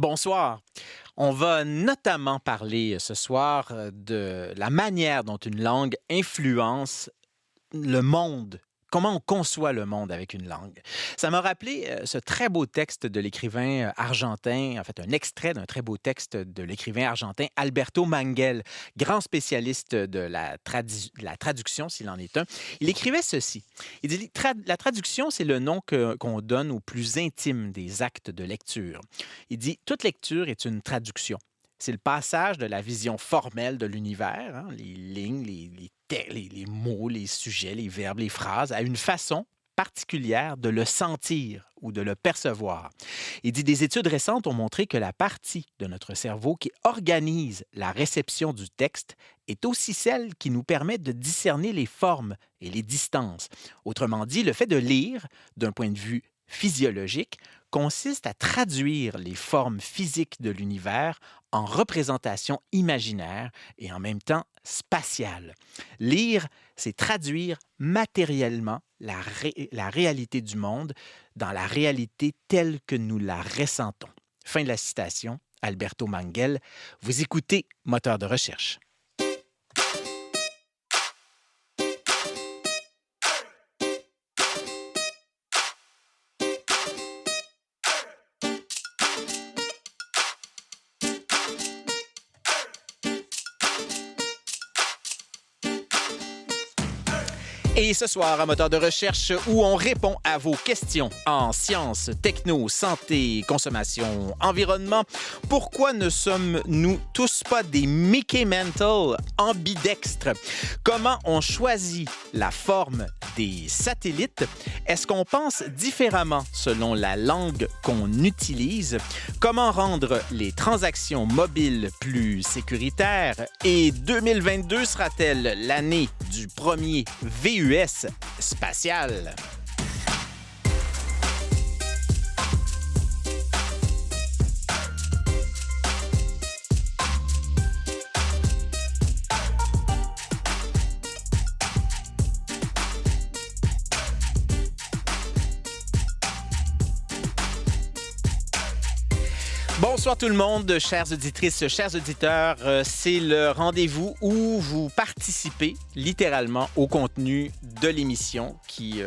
Bonsoir. On va notamment parler ce soir de la manière dont une langue influence le monde. Comment on conçoit le monde avec une langue. Ça m'a rappelé ce très beau texte de l'écrivain argentin, en fait un extrait d'un très beau texte de l'écrivain argentin Alberto Manguel, grand spécialiste de la traduction, s'il en est un. Il écrivait ceci. Il dit, la traduction, c'est le nom qu'on donne au plus intime des actes de lecture. Il dit, toute lecture est une traduction. C'est le passage de la vision formelle de l'univers, hein, les lignes, les mots, les sujets, les verbes, les phrases, à une façon particulière de le sentir ou de le percevoir. Il dit, des études récentes ont montré que la partie de notre cerveau qui organise la réception du texte est aussi celle qui nous permet de discerner les formes et les distances. Autrement dit, le fait de lire, d'un point de vue physiologique, consiste à traduire les formes physiques de l'univers en représentations imaginaires et en même temps spatiales. Lire, c'est traduire matériellement la réalité du monde dans la réalité telle que nous la ressentons. Fin de la citation, Alberto Manguel. Vous écoutez Moteur de recherche. Et ce soir, à Moteur de recherche, où on répond à vos questions en sciences, techno, santé, consommation, environnement. Pourquoi ne sommes-nous tous pas des Mickey Mantle ambidextres? Comment on choisit la forme des satellites? Est-ce qu'on pense différemment selon la langue qu'on utilise? Comment rendre les transactions mobiles plus sécuritaires? Et 2022 sera-t-elle l'année du premier VUS spatial? Bonsoir tout le monde, chères auditrices, chers auditeurs. C'est le rendez-vous où vous participez littéralement au contenu de l'émission qui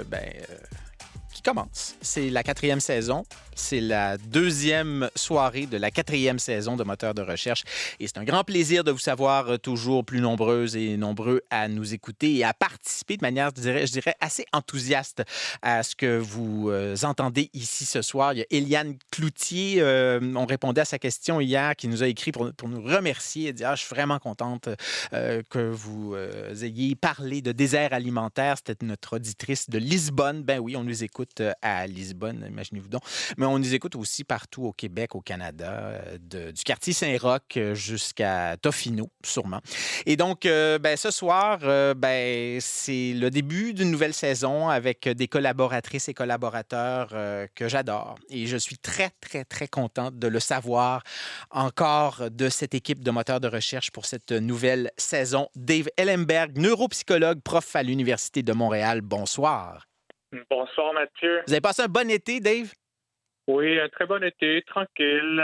commence. C'est la 4e saison. C'est la 2e soirée de la 4e saison de Moteur de recherche. Et c'est un grand plaisir de vous savoir toujours plus nombreuses et nombreux à nous écouter et à participer de manière, je dirais assez enthousiaste à ce que vous entendez ici ce soir. Il y a Eliane Cloutier, on répondait à sa question hier, qui nous a écrit pour nous remercier et dire « je suis vraiment contente que vous ayez parlé de désert alimentaire ». C'était notre auditrice de Lisbonne. Ben oui, on nous écoute à Lisbonne, imaginez-vous donc. Mais on nous écoute aussi partout au Québec, au Canada, du quartier Saint-Roch jusqu'à Tofino, sûrement. Et donc, ce soir, c'est le début d'une nouvelle saison avec des collaboratrices et collaborateurs que j'adore. Et je suis très, très, très contente de le savoir encore de cette équipe de moteurs de recherche pour cette nouvelle saison. Dave Ellenberg, neuropsychologue, prof à l'Université de Montréal. Bonsoir. Bonsoir, Mathieu. Vous avez passé un bon été, Dave? Oui, un très bon été, tranquille,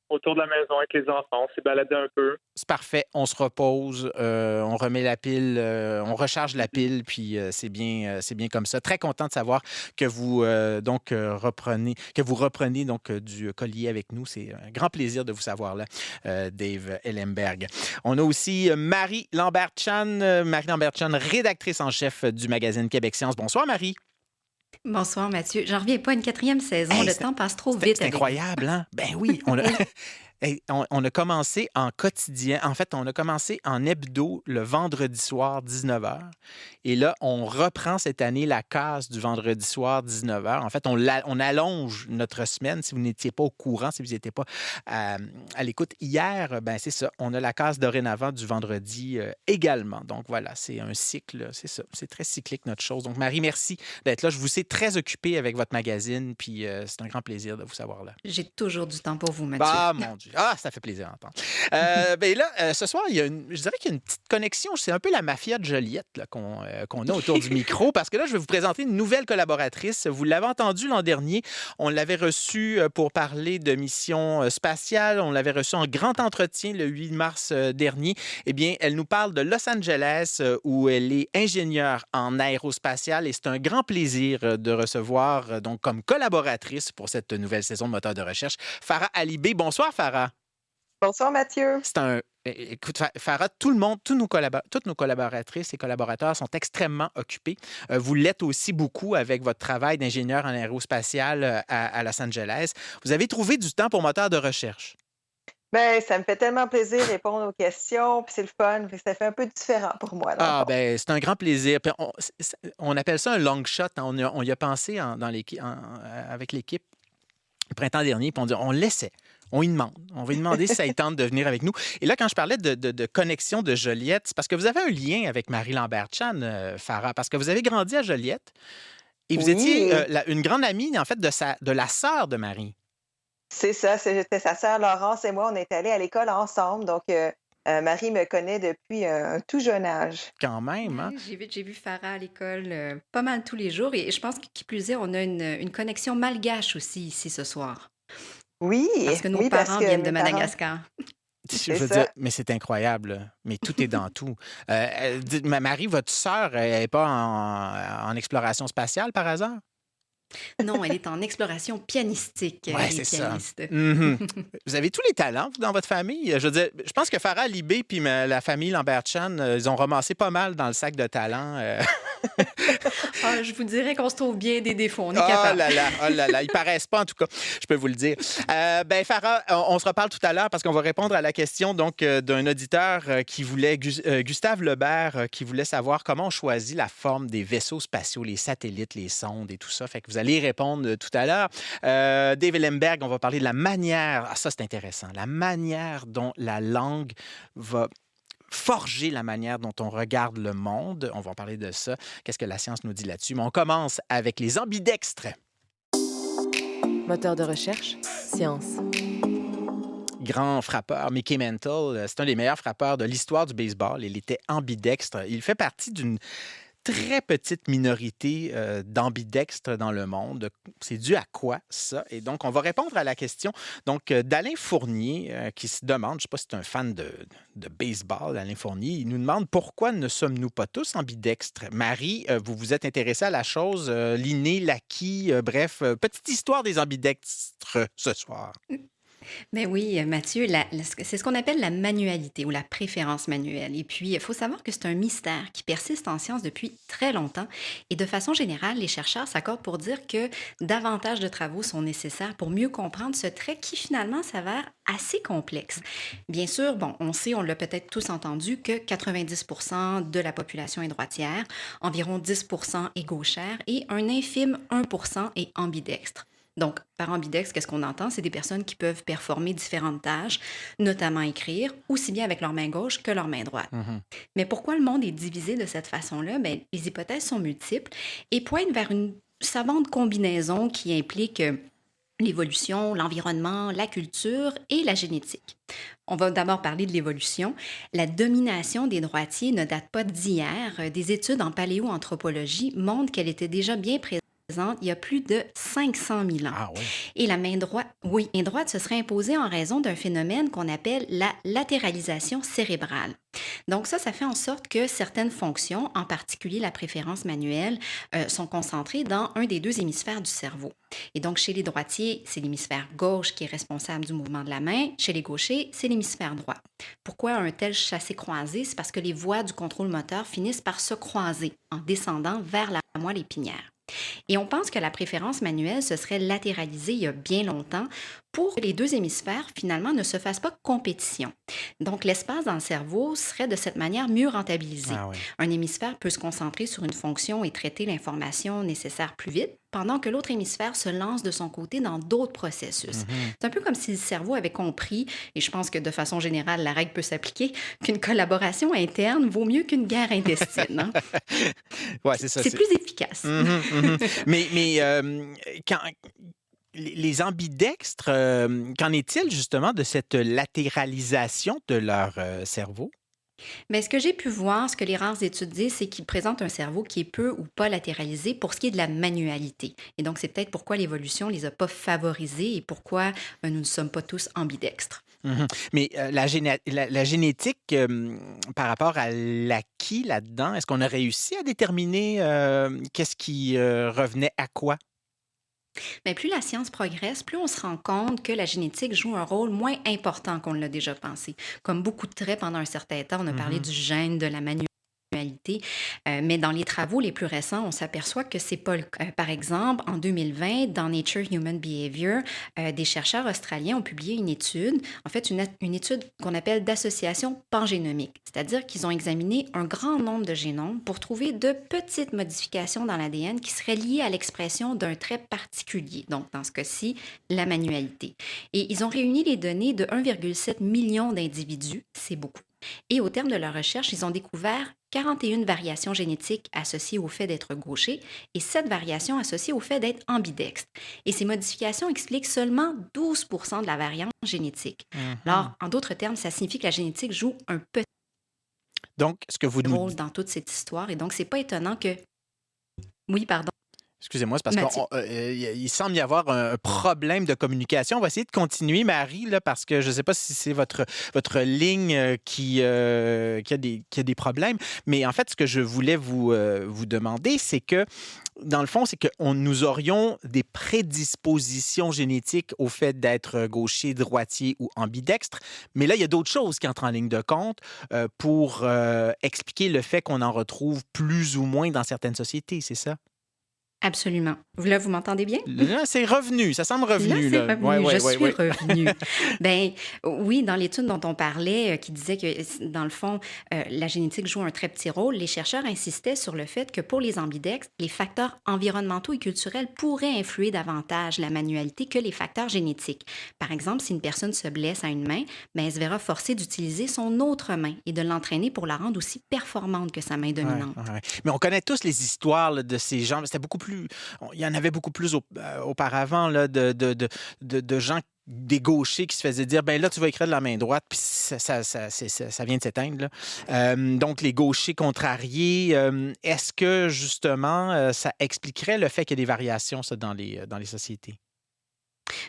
autour de la maison avec les enfants. On s'est baladé un peu. C'est parfait. On se repose, on remet la pile, on recharge la pile, puis c'est bien comme ça. Très content de savoir que vous reprenez donc du collier avec nous. C'est un grand plaisir de vous savoir là, Dave Ellenberg. On a aussi Marie Lambert-Chan, rédactrice en chef du magazine Québec Science. Bonsoir, Marie. Bonsoir, Mathieu. J'en reviens pas à une 4e saison. Hey, le temps passe trop vite. C'est incroyable, hein? Ben oui. On a commencé en quotidien. En fait, on a commencé en hebdo le vendredi soir, 19h. Et là, on reprend cette année la case du vendredi soir, 19h. En fait, on allonge notre semaine. Si vous n'étiez pas au courant, si vous n'étiez pas à l'écoute hier, c'est ça. On a la case dorénavant du vendredi également. Donc voilà, c'est un cycle. C'est ça. C'est très cyclique, notre chose. Donc Marie, merci d'être là. Je vous sais très occupée avec votre magazine. Puis c'est un grand plaisir de vous savoir là. J'ai toujours du temps pour vous, Mathieu. Ah, mon Dieu. Ah, ça fait plaisir à entendre. Ben là, ce soir, je dirais qu'il y a une petite connexion. C'est un peu la mafia de Joliette là, qu'on a autour du micro, parce que là, je vais vous présenter une nouvelle collaboratrice. Vous l'avez entendu l'an dernier. On l'avait reçue pour parler de mission spatiale. On l'avait reçue en grand entretien le 8 mars dernier. Eh bien, elle nous parle de Los Angeles, où elle est ingénieure en aérospatiale. Et c'est un grand plaisir de recevoir, donc, comme collaboratrice pour cette nouvelle saison de Moteur de recherche, Farah Alibé. Bonsoir, Farah. Bonsoir Mathieu. Écoute, Farah, toutes nos collaboratrices et collaborateurs sont extrêmement occupés. Vous l'êtes aussi beaucoup avec votre travail d'ingénieur en aérospatial à Los Angeles. Vous avez trouvé du temps pour Moteur de recherche. Ben, ça me fait tellement plaisir de répondre aux questions, puis c'est le fun, puis ça fait un peu différent pour moi. Ah, ben, c'est un grand plaisir. Puis on appelle ça un long shot. On y a pensé avec l'équipe le printemps dernier, puis on laissait. On y demande. On va lui demander si ça lui tente de venir avec nous. Et là, quand je parlais de connexion de Joliette, c'est parce que vous avez un lien avec Marie Lambert-Chan, Farah, parce que vous avez grandi à Joliette et vous étiez une grande amie, en fait, de la sœur de Marie. C'est ça, c'était sa sœur Laurence et moi, on est allés à l'école ensemble, donc Marie me connaît depuis un tout jeune âge. Quand même, hein? J'ai vu Farah à l'école pas mal tous les jours et je pense que, qui plus est, on a une connexion malgache aussi ici ce soir. Oui, Parce que nos oui, parents viennent de mes parents, Madagascar. Je veux ça. dire, mais c'est incroyable, là. Mais tout est dans tout. Marie, votre sœur, elle n'est pas en exploration spatiale par hasard? Non, elle est en exploration pianistique. Oui, Elle est c'est ça. pianiste. Vous avez tous les talents vous, dans votre famille. Je veux dire, je pense que Farah Alibé puis la famille Lambert-Chan, ils ont ramassé pas mal dans le sac de talents. Ah, je vous dirais qu'on se trouve bien des défauts. On est Oh capable. là là, ils paraissent pas en tout cas, je peux vous le dire. Ben Farah, on se reparle tout à l'heure parce qu'on va répondre à la question donc d'un auditeur qui voulait, Gustave Lebert, qui voulait savoir comment on choisit la forme des vaisseaux spatiaux, les satellites, les sondes et tout ça. Fait que vous allez y répondre tout à l'heure. Dave Ellenberg, on va parler de la manière, ça c'est intéressant, la manière dont la langue va forger la manière dont on regarde le monde. On va en parler de ça. Qu'est-ce que la science nous dit là-dessus? Mais on commence avec les ambidextres. Moteur de recherche, science. Grand frappeur, Mickey Mantle, c'est un des meilleurs frappeurs de l'histoire du baseball. Il était ambidextre. Il fait partie d'une très petite minorité d'ambidextres dans le monde. C'est dû à quoi, ça? Et donc, on va répondre à la question d'Alain Fournier, qui se demande, je ne sais pas si c'est un fan de baseball, Alain Fournier, il nous demande pourquoi ne sommes-nous pas tous ambidextres? Marie, vous vous êtes intéressée à la chose, l'inné, l'acquis, bref, petite histoire des ambidextres ce soir. Mais oui, Mathieu, c'est ce qu'on appelle la manualité ou la préférence manuelle. Et puis, il faut savoir que c'est un mystère qui persiste en science depuis très longtemps. Et de façon générale, les chercheurs s'accordent pour dire que davantage de travaux sont nécessaires pour mieux comprendre ce trait qui finalement s'avère assez complexe. Bien sûr, on sait, on l'a peut-être tous entendu, que 90% de la population est droitière, environ 10% est gauchère et un infime 1% est ambidextre. Donc, par ambidextre, qu'est-ce qu'on entend? C'est des personnes qui peuvent performer différentes tâches, notamment écrire, aussi bien avec leur main gauche que leur main droite. Mais pourquoi le monde est divisé de cette façon-là? Bien, les hypothèses sont multiples et pointent vers une savante combinaison qui implique l'évolution, l'environnement, la culture et la génétique. On va d'abord parler de l'évolution. La domination des droitiers ne date pas d'hier. Des études en paléoanthropologie montrent qu'elle était déjà bien présente il y a plus de 500 000 ans. Ah oui. Et la main droite se serait imposée en raison d'un phénomène qu'on appelle la latéralisation cérébrale. Donc ça fait en sorte que certaines fonctions, en particulier la préférence manuelle, sont concentrées dans un des deux hémisphères du cerveau. Et donc chez les droitiers, c'est l'hémisphère gauche qui est responsable du mouvement de la main. Chez les gauchers, c'est l'hémisphère droit. Pourquoi un tel chassé-croisé? C'est parce que les voies du contrôle moteur finissent par se croiser en descendant vers la moelle épinière. Et on pense que la préférence manuelle se serait latéralisée il y a bien longtemps pour que les deux hémisphères, finalement, ne se fassent pas compétition. Donc, l'espace dans le cerveau serait de cette manière mieux rentabilisé. Ah oui. Un hémisphère peut se concentrer sur une fonction et traiter l'information nécessaire plus vite, pendant que l'autre hémisphère se lance de son côté dans d'autres processus. C'est un peu comme si le cerveau avait compris, et je pense que de façon générale, la règle peut s'appliquer, qu'une collaboration interne vaut mieux qu'une guerre intestine. Hein? Ouais, c'est ça. C'est plus efficace. Mais Les ambidextres, qu'en est-il justement de cette latéralisation de leur cerveau? Mais ce que j'ai pu voir, ce que les rares études disent, c'est qu'ils présentent un cerveau qui est peu ou pas latéralisé pour ce qui est de la manualité. Et donc, c'est peut-être pourquoi l'évolution les a pas favorisés et pourquoi nous ne sommes pas tous ambidextres. Mhm. Mais la génétique, par rapport à l'acquis là-dedans, est-ce qu'on a réussi à déterminer qu'est-ce qui revenait à quoi? Mais plus la science progresse, plus on se rend compte que la génétique joue un rôle moins important qu'on l'a déjà pensé. Comme beaucoup de traits pendant un certain temps, on a parlé Mhm. du gène, de la manualité. Mais dans les travaux les plus récents, on s'aperçoit que c'est pas le cas. Par exemple, en 2020, dans Nature Human Behavior, des chercheurs australiens ont publié une étude, en fait une étude qu'on appelle d'association pangénomique, c'est-à-dire qu'ils ont examiné un grand nombre de génomes pour trouver de petites modifications dans l'ADN qui seraient liées à l'expression d'un trait particulier, donc dans ce cas-ci, la manualité. Et ils ont réuni les données de 1,7 million d'individus, c'est beaucoup. Et au terme de leur recherche, ils ont découvert 41 variations génétiques associées au fait d'être gaucher et 7 variations associées au fait d'être ambidextre. Et ces modifications expliquent seulement 12% de la variance génétique. Mhm. Alors, en d'autres termes, ça signifie que la génétique joue un petit Donc, ce que vous nous rôle dans toute cette histoire. Et donc, c'est pas étonnant que... Oui, pardon, Excusez-moi, c'est parce Mathieu. qu'il semble y avoir un problème de communication. On va essayer de continuer, Marie, là, parce que je ne sais pas si c'est votre ligne qui a des problèmes. Mais en fait, ce que je voulais vous demander, c'est que, dans le fond, c'est que nous aurions des prédispositions génétiques au fait d'être gaucher, droitier ou ambidextre. Mais là, il y a d'autres choses qui entrent en ligne de compte pour expliquer le fait qu'on en retrouve plus ou moins dans certaines sociétés, c'est ça? Absolument. Là, vous m'entendez bien? Là, c'est revenu. Ça semble Là, revenu, c'est là. Oui, revenu. oui, Je oui, suis oui. revenue. Ben oui, dans l'étude dont on parlait, qui disait que, dans le fond, la génétique joue un très petit rôle, les chercheurs insistaient sur le fait que pour les ambidextres, les facteurs environnementaux et culturels pourraient influer davantage la manualité que les facteurs génétiques. Par exemple, si une personne se blesse à une main, ben, elle se verra forcée d'utiliser son autre main et de l'entraîner pour la rendre aussi performante que sa main Ouais, dominante. ouais. Mais on connaît tous les histoires là, de ces gens. C'était beaucoup plus. Il y en avait beaucoup plus auparavant là, de gens, des gauchers qui se faisaient dire ben là, tu vas écrire de la main droite, puis ça vient de s'éteindre. Là. Donc, les gauchers contrariés, est-ce que justement, ça expliquerait le fait qu'il y a des variations ça, dans les sociétés?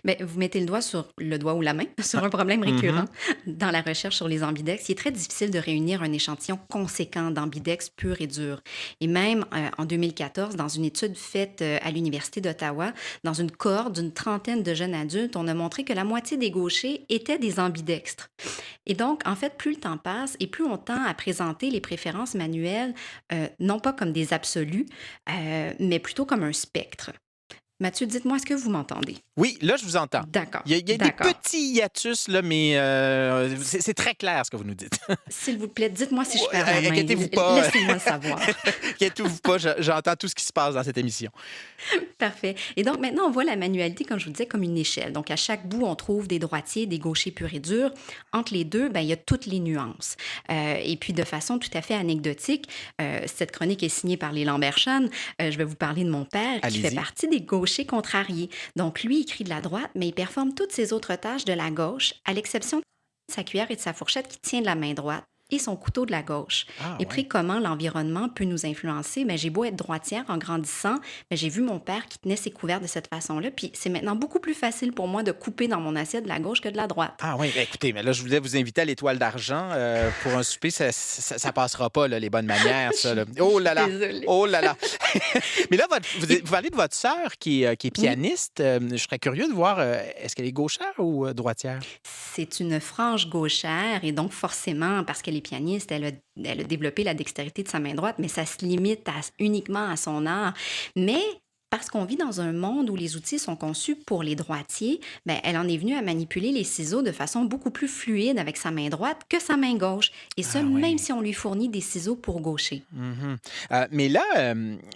Ben, vous mettez le doigt sur le doigt ou la main, sur un problème récurrent Mhm. dans la recherche sur les ambidextres. Il est très difficile de réunir un échantillon conséquent d'ambidextres purs et durs. Et même en 2014, dans une étude faite à l'Université d'Ottawa, dans une cohorte d'une trentaine de jeunes adultes, on a montré que la moitié des gauchers étaient des ambidextres. Et donc, en fait, plus le temps passe et plus on tend à présenter les préférences manuelles, non pas comme des absolus, mais plutôt comme un spectre. Mathieu, dites-moi, est-ce que vous m'entendez? Oui, là, je vous entends. D'accord, Il y a des d'accord. petits hiatus, là, mais c'est très clair ce que vous nous dites. S'il vous plaît, dites-moi si je Ouais, perds la main. inquiétez-vous pas. Laissez-moi le savoir. Inquiétez-vous pas, j'entends tout ce qui se passe dans cette émission. Parfait. Et donc, maintenant, on voit la manualité, comme je vous disais, comme une échelle. Donc, à chaque bout, on trouve des droitiers, des gauchers purs et durs. Entre les deux, ben, il y a toutes les nuances. Et puis, de façon tout à fait anecdotique, cette chronique est signée par les Lamberchan. Je vais vous parler de mon père, qui fait Allez-y. partie des gauchers contrariés. Donc, lui, il écrit de la droite, mais il performe toutes ses autres tâches de la gauche, à l'exception de sa cuillère et de sa fourchette qui tient de la main droite et son couteau de la gauche. Ah, Et ouais. puis, comment l'environnement peut nous influencer? Ben, j'ai beau être droitière en grandissant, mais j'ai vu mon père qui tenait ses couverts de cette façon-là. Puis, c'est maintenant beaucoup plus facile pour moi de couper dans mon assiette de la gauche que de la droite. Ah oui, ben écoutez, mais là, je voulais vous inviter à l'Étoile d'Argent pour un souper. Ça passera pas, là, les bonnes manières, ça. Là. Oh là là! Désolée. Oh là là! Mais là, vous parlez de votre sœur qui est Oui, pianiste. Je serais curieux de voir, est-ce qu'elle est gauchère ou droitière? c'est une frange gauchère et donc forcément, parce qu'elle est pianiste, elle a développé la dextérité de sa main droite, mais ça se limite uniquement à son art. Mais parce qu'on vit dans un monde où les outils sont conçus pour les droitiers, ben, elle en est venue à manipuler les ciseaux de façon beaucoup plus fluide avec sa main droite que sa main gauche. Et ça, Ah même oui. si on lui fournit des ciseaux pour gaucher. Mhm. Mais là,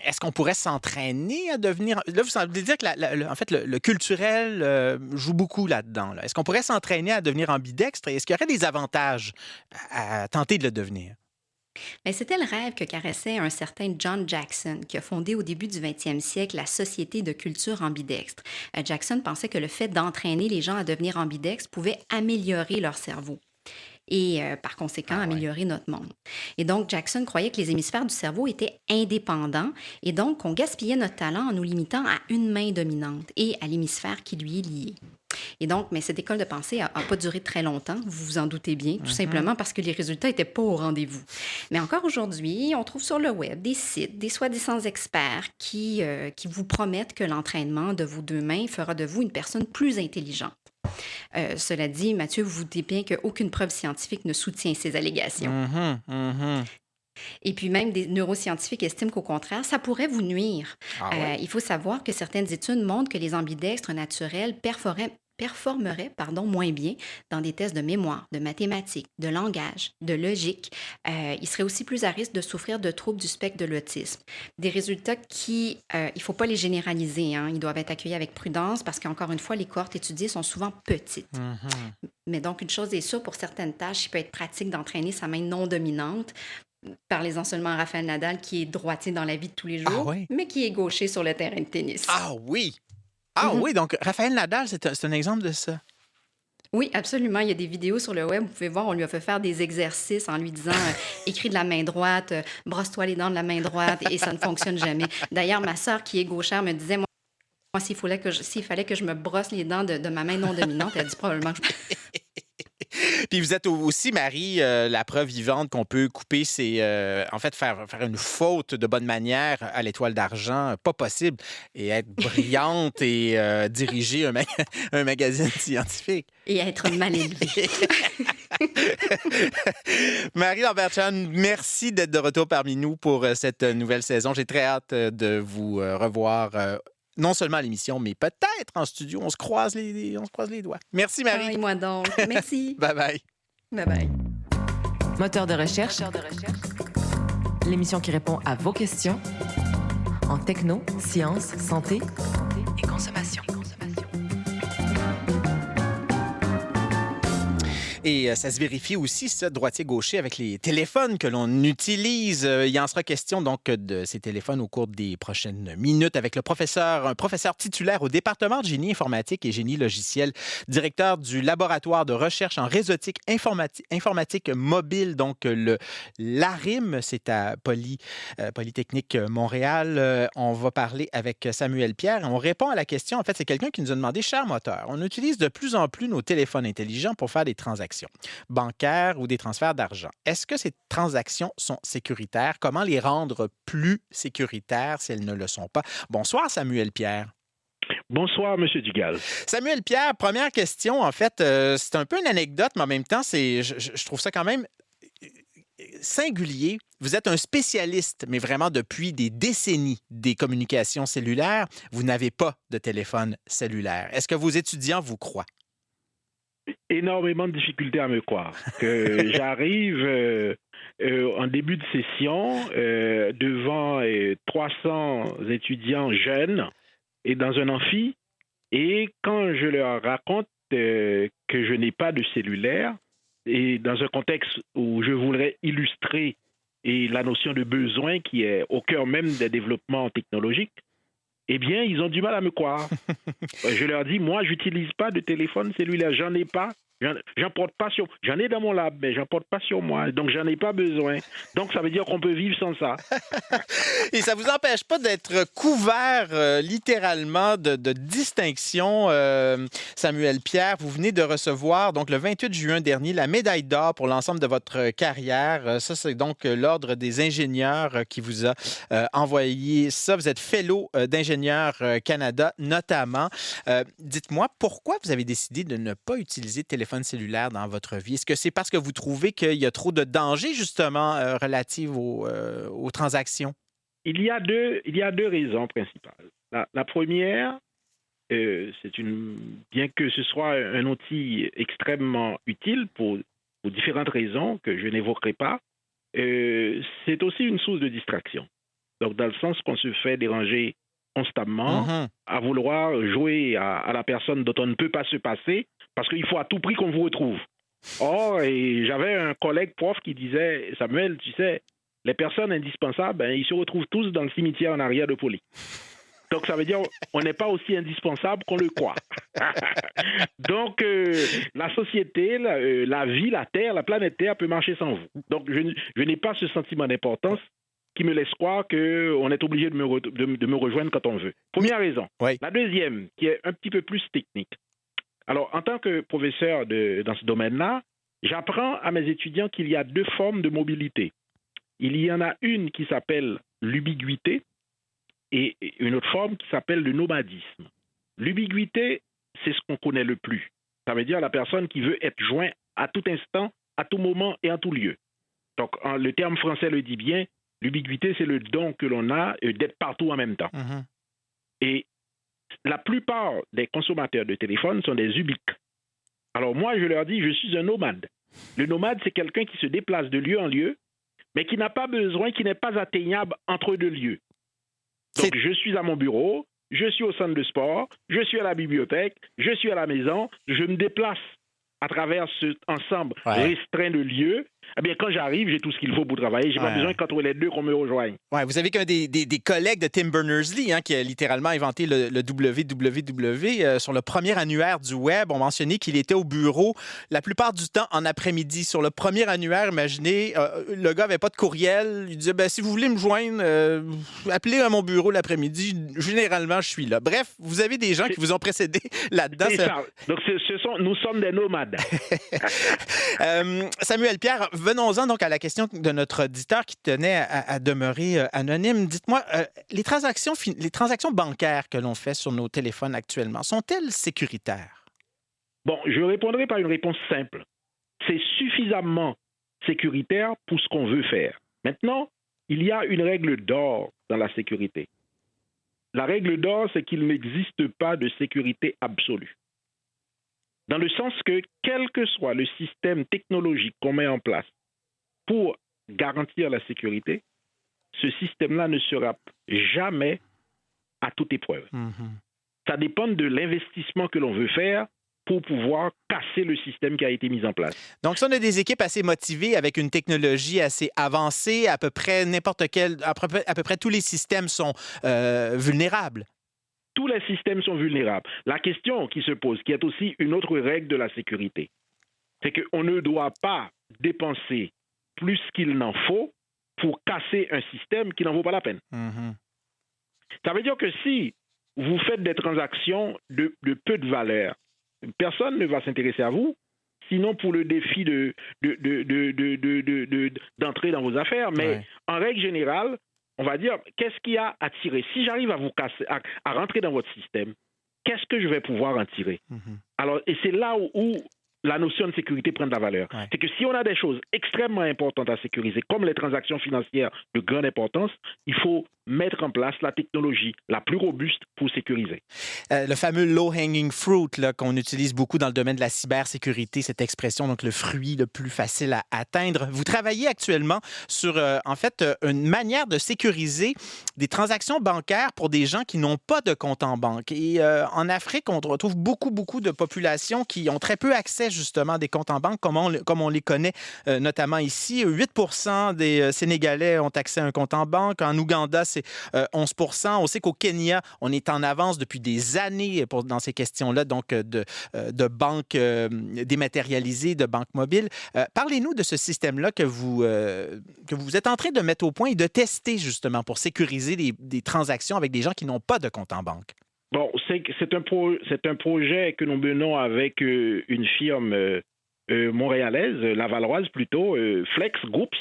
est-ce qu'on pourrait s'entraîner à devenir... Là, vous semblez dire que en fait, le culturel joue beaucoup là-dedans. Là. Est-ce qu'on pourrait s'entraîner à devenir ambidextre? Et est-ce qu'il y aurait des avantages à tenter de le devenir? Mais c'était le rêve que caressait un certain John Jackson, qui a fondé au début du 20e siècle la Société de culture ambidextre. Jackson pensait que le fait d'entraîner les gens à devenir ambidextres pouvait améliorer leur cerveau et par conséquent Ah ouais. améliorer notre monde. Et donc Jackson croyait que les hémisphères du cerveau étaient indépendants et donc qu'on gaspillait notre talent en nous limitant à une main dominante et à l'hémisphère qui lui est lié. Et donc, mais cette école de pensée n'a pas duré très longtemps, vous vous en doutez bien, tout Mhm. simplement parce que les résultats n'étaient pas au rendez-vous. Mais encore aujourd'hui, on trouve sur le web des sites, des soi-disant experts qui vous promettent que l'entraînement de vos deux mains fera de vous une personne plus intelligente. Cela dit, Mathieu, vous vous doutez bien qu'aucune preuve scientifique ne soutient ces allégations. Mhm. Mhm. Et puis même des neuroscientifiques estiment qu'au contraire, ça pourrait vous nuire. Ah ouais? Il faut savoir que certaines études montrent que les ambidextres naturels performeraient moins bien dans des tests de mémoire, de mathématiques, de langage, de logique. Ils seraient aussi plus à risque de souffrir de troubles du spectre de l'autisme. Des résultats il ne faut pas les généraliser, hein. Ils doivent être accueillis avec prudence parce qu'encore une fois, les cohortes étudiées sont souvent petites. Mhm. Mais donc, une chose est sûre, pour certaines tâches, il peut être pratique d'entraîner sa main non dominante. Parlez-en seulement à Rafael Nadal, qui est droitier dans la vie de tous les Ah jours, ouais? mais qui est gaucher sur le terrain de tennis. Ah oui! Ah Mhm. oui, donc Raphaël Nadal, c'est un exemple de ça. Oui, absolument. Il y a des vidéos sur le web. Vous pouvez voir, on lui a fait faire des exercices en lui disant écris de la main droite, brosse-toi les dents de la main droite, et ça ne fonctionne jamais. D'ailleurs, ma sœur, qui est gauchère, me disait moi, s'il fallait que je me brosse les dents de ma main non dominante, elle dit probablement que Puis vous êtes aussi, Marie, la preuve vivante qu'on peut couper en fait, faire une faute de bonne manière à l'étoile d'argent, pas possible, et être brillante et diriger un magazine scientifique. et être mal élevé. Marie Lambertchan, merci d'être de retour parmi nous pour cette nouvelle saison. J'ai très hâte de vous revoir. Non seulement à l'émission, mais peut-être en studio. On se croise les doigts. Merci, Ah, Marie. et moi donc. Merci. Bye bye. Bye bye. Moteur de recherche. L'émission qui répond à vos questions en techno, sciences, santé et consommation. Et ça se vérifie aussi, ça, droitier-gaucher, avec les téléphones que l'on utilise. Il en sera question donc de ces téléphones au cours des prochaines minutes avec un professeur titulaire au département de génie informatique et génie logiciel, directeur du laboratoire de recherche en réseautique informatique mobile, donc l'ARIM, c'est à Polytechnique Montréal. On va parler avec Samuel Pierre et on répond à la question. En fait, c'est quelqu'un qui nous a demandé, cher moteur, on utilise de plus en plus nos téléphones intelligents pour faire des transactions bancaires ou des transferts d'argent. Est-ce que ces transactions sont sécuritaires? Comment les rendre plus sécuritaires si elles ne le sont pas? Bonsoir, Samuel Pierre. Bonsoir, M. Dugal. Samuel Pierre, première question. En fait, c'est un peu une anecdote, mais en même temps, je trouve ça quand même singulier. Vous êtes un spécialiste, mais vraiment depuis des décennies des communications cellulaires. Vous n'avez pas de téléphone cellulaire. Est-ce que vos étudiants vous croient? Énormément de difficultés à me croire. Que j'arrive en début de session devant 300 étudiants jeunes et dans un amphi, et quand je leur raconte que je n'ai pas de cellulaire, et dans un contexte où je voudrais illustrer la notion de besoin qui est au cœur même des développements technologiques, eh bien, ils ont du mal à me croire. Je leur dis, moi, j'utilise pas de téléphone cellulaire, j'en ai pas. J'en porte pas sur. J'en ai dans mon lab, mais j'en porte pas sur moi. Donc, j'en ai pas besoin. Donc, ça veut dire qu'on peut vivre sans ça. Et ça vous empêche pas d'être couvert littéralement de distinctions, Samuel Pierre. Vous venez de recevoir, donc le 28 juin dernier, la médaille d'or pour l'ensemble de votre carrière. Ça, c'est donc l'Ordre des ingénieurs qui vous a envoyé ça. Vous êtes fellow d'Ingénieurs Canada, notamment. Dites-moi, pourquoi vous avez décidé de ne pas utiliser de téléphone cellulaire dans votre vie? Est-ce que c'est parce que vous trouvez qu'il y a trop de dangers, justement, relatifs aux transactions? Il y a deux raisons principales. La première, bien que ce soit un outil extrêmement utile pour différentes raisons que je n'évoquerai pas, c'est aussi une source de distraction. Donc, dans le sens qu'on se fait déranger constamment à vouloir jouer à la personne dont on ne peut pas se passer parce qu'il faut à tout prix qu'on vous retrouve. Oh, et j'avais un collègue prof qui disait, Samuel, tu sais, les personnes indispensables, ben, ils se retrouvent tous dans le cimetière en arrière de Poli. Donc, ça veut dire qu'on n'est pas aussi indispensable qu'on le croit. Donc, la société, la vie, la Terre, la planète Terre peut marcher sans vous. Donc, je n'ai pas ce sentiment d'importance qui me laisse croire qu'on est obligé de me rejoindre quand on veut. Première raison. Oui. La deuxième, qui est un petit peu plus technique. Alors, en tant que professeur dans ce domaine-là, j'apprends à mes étudiants qu'il y a 2 formes de mobilité. Il y en a une qui s'appelle l'ubiguïté et une autre forme qui s'appelle le nomadisme. L'ubiguïté, c'est ce qu'on connaît le plus. Ça veut dire la personne qui veut être joint à tout instant, à tout moment et en tout lieu. Donc, le terme français le dit bien, l'ubiguïté, c'est le don que l'on a d'être partout en même temps. Mhm. Et la plupart des consommateurs de téléphone sont des ubiques. Alors moi, je leur dis, je suis un nomade. Le nomade, c'est quelqu'un qui se déplace de lieu en lieu, mais qui n'a pas besoin, qui n'est pas atteignable entre 2 lieux. Donc, je suis à mon bureau, je suis au centre de sport, je suis à la bibliothèque, je suis à la maison, je me déplace à travers ce ensemble restreint de lieux. Eh bien, quand j'arrive, j'ai tout ce qu'il faut pour travailler. Je n'ai pas besoin qu'entre les deux qu'on me rejoigne. Ouais, vous savez qu'un des collègues de Tim Berners-Lee, qui a littéralement inventé le www, sur le premier annuaire du web, ont mentionné qu'il était au bureau la plupart du temps en après-midi. Sur le premier annuaire, imaginez, le gars n'avait pas de courriel. Il disait, si vous voulez me joindre, appelez à mon bureau l'après-midi. Généralement, je suis là. Bref, vous avez des gens qui vous ont précédé là-dedans. C'est ça. Donc, nous sommes des nomades. Samuel Pierre, venons-en donc à la question de notre auditeur qui tenait à demeurer anonyme. Dites-moi, les transactions bancaires que l'on fait sur nos téléphones actuellement, sont-elles sécuritaires? Bon, je répondrai par une réponse simple. C'est suffisamment sécuritaire pour ce qu'on veut faire. Maintenant, il y a une règle d'or dans la sécurité. La règle d'or, c'est qu'il n'existe pas de sécurité absolue. Dans le sens que, quel que soit le système technologique qu'on met en place pour garantir la sécurité, ce système-là ne sera jamais à toute épreuve. Ça dépend de l'investissement que l'on veut faire pour pouvoir casser le système qui a été mis en place. Donc, si on a des équipes assez motivées avec une technologie assez avancée, à peu près à peu près tous les systèmes sont vulnérables. Tous les systèmes sont vulnérables. La question qui se pose, qui est aussi une autre règle de la sécurité, c'est qu'on ne doit pas dépenser plus qu'il n'en faut pour casser un système qui n'en vaut pas la peine. Ça veut dire que si vous faites des transactions de peu de valeur, personne ne va s'intéresser à vous, sinon pour le défi d'entrer dans vos affaires. Mais en règle générale, on va dire, qu'est-ce qui a à tirer? Si j'arrive à vous casser, à rentrer dans votre système, qu'est-ce que je vais pouvoir en tirer? Alors, et c'est là où la notion de sécurité prend de la valeur. C'est que si on a des choses extrêmement importantes à sécuriser, comme les transactions financières de grande importance, il faut mettre en place la technologie la plus robuste pour sécuriser. Le fameux low-hanging fruit qu'on utilise beaucoup dans le domaine de la cybersécurité, cette expression, donc le fruit le plus facile à atteindre. Vous travaillez actuellement sur, une manière de sécuriser des transactions bancaires pour des gens qui n'ont pas de compte en banque. Et en Afrique, on retrouve beaucoup de populations qui ont très peu accès justement à des comptes en banque, comme on les connaît notamment ici. 8% des Sénégalais ont accès à un compte en banque. En Ouganda, c'est 11%. On sait qu'au Kenya, on est en avance depuis des années dans ces questions-là, donc de banques dématérialisées, de banques mobiles. Parlez-nous de ce système-là que vous êtes en train de mettre au point et de tester justement pour sécuriser des transactions avec des gens qui n'ont pas de compte en banque. Bon, c'est un projet que nous menons avec une firme montréalaise, lavalloise plutôt, Flex Groups,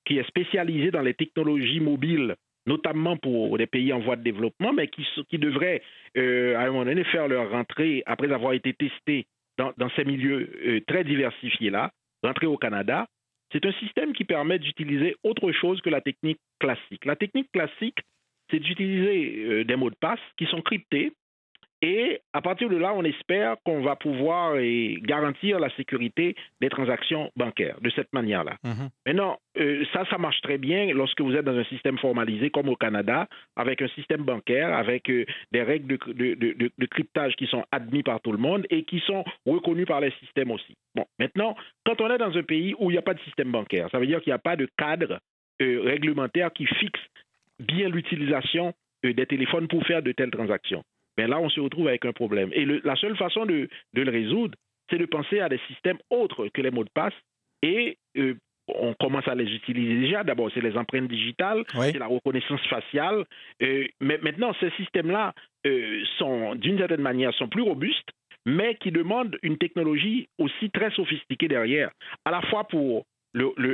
qui est spécialisée dans les technologies mobiles, notamment pour des pays en voie de développement, mais qui devraient, à un moment donné, faire leur rentrée, après avoir été testés dans ces milieux très diversifiés-là, rentrer au Canada. C'est un système qui permet d'utiliser autre chose que la technique classique. La technique classique, c'est d'utiliser des mots de passe qui sont cryptés Et à partir de là, on espère qu'on va pouvoir garantir la sécurité des transactions bancaires de cette manière-là. Mhm. Maintenant, ça marche très bien lorsque vous êtes dans un système formalisé comme au Canada, avec un système bancaire, avec des règles de cryptage qui sont admises par tout le monde et qui sont reconnues par les systèmes aussi. Bon, maintenant, quand on est dans un pays où il n'y a pas de système bancaire, ça veut dire qu'il n'y a pas de cadre réglementaire qui fixe bien l'utilisation des téléphones pour faire de telles transactions. Mais là, on se retrouve avec un problème. Et la seule façon de le résoudre, c'est de penser à des systèmes autres que les mots de passe. Et on commence à les utiliser déjà. D'abord, c'est les empreintes digitales, c'est la reconnaissance faciale. Mais maintenant, ces systèmes-là sont, d'une certaine manière, sont plus robustes, mais qui demandent une technologie aussi très sophistiquée derrière. À la fois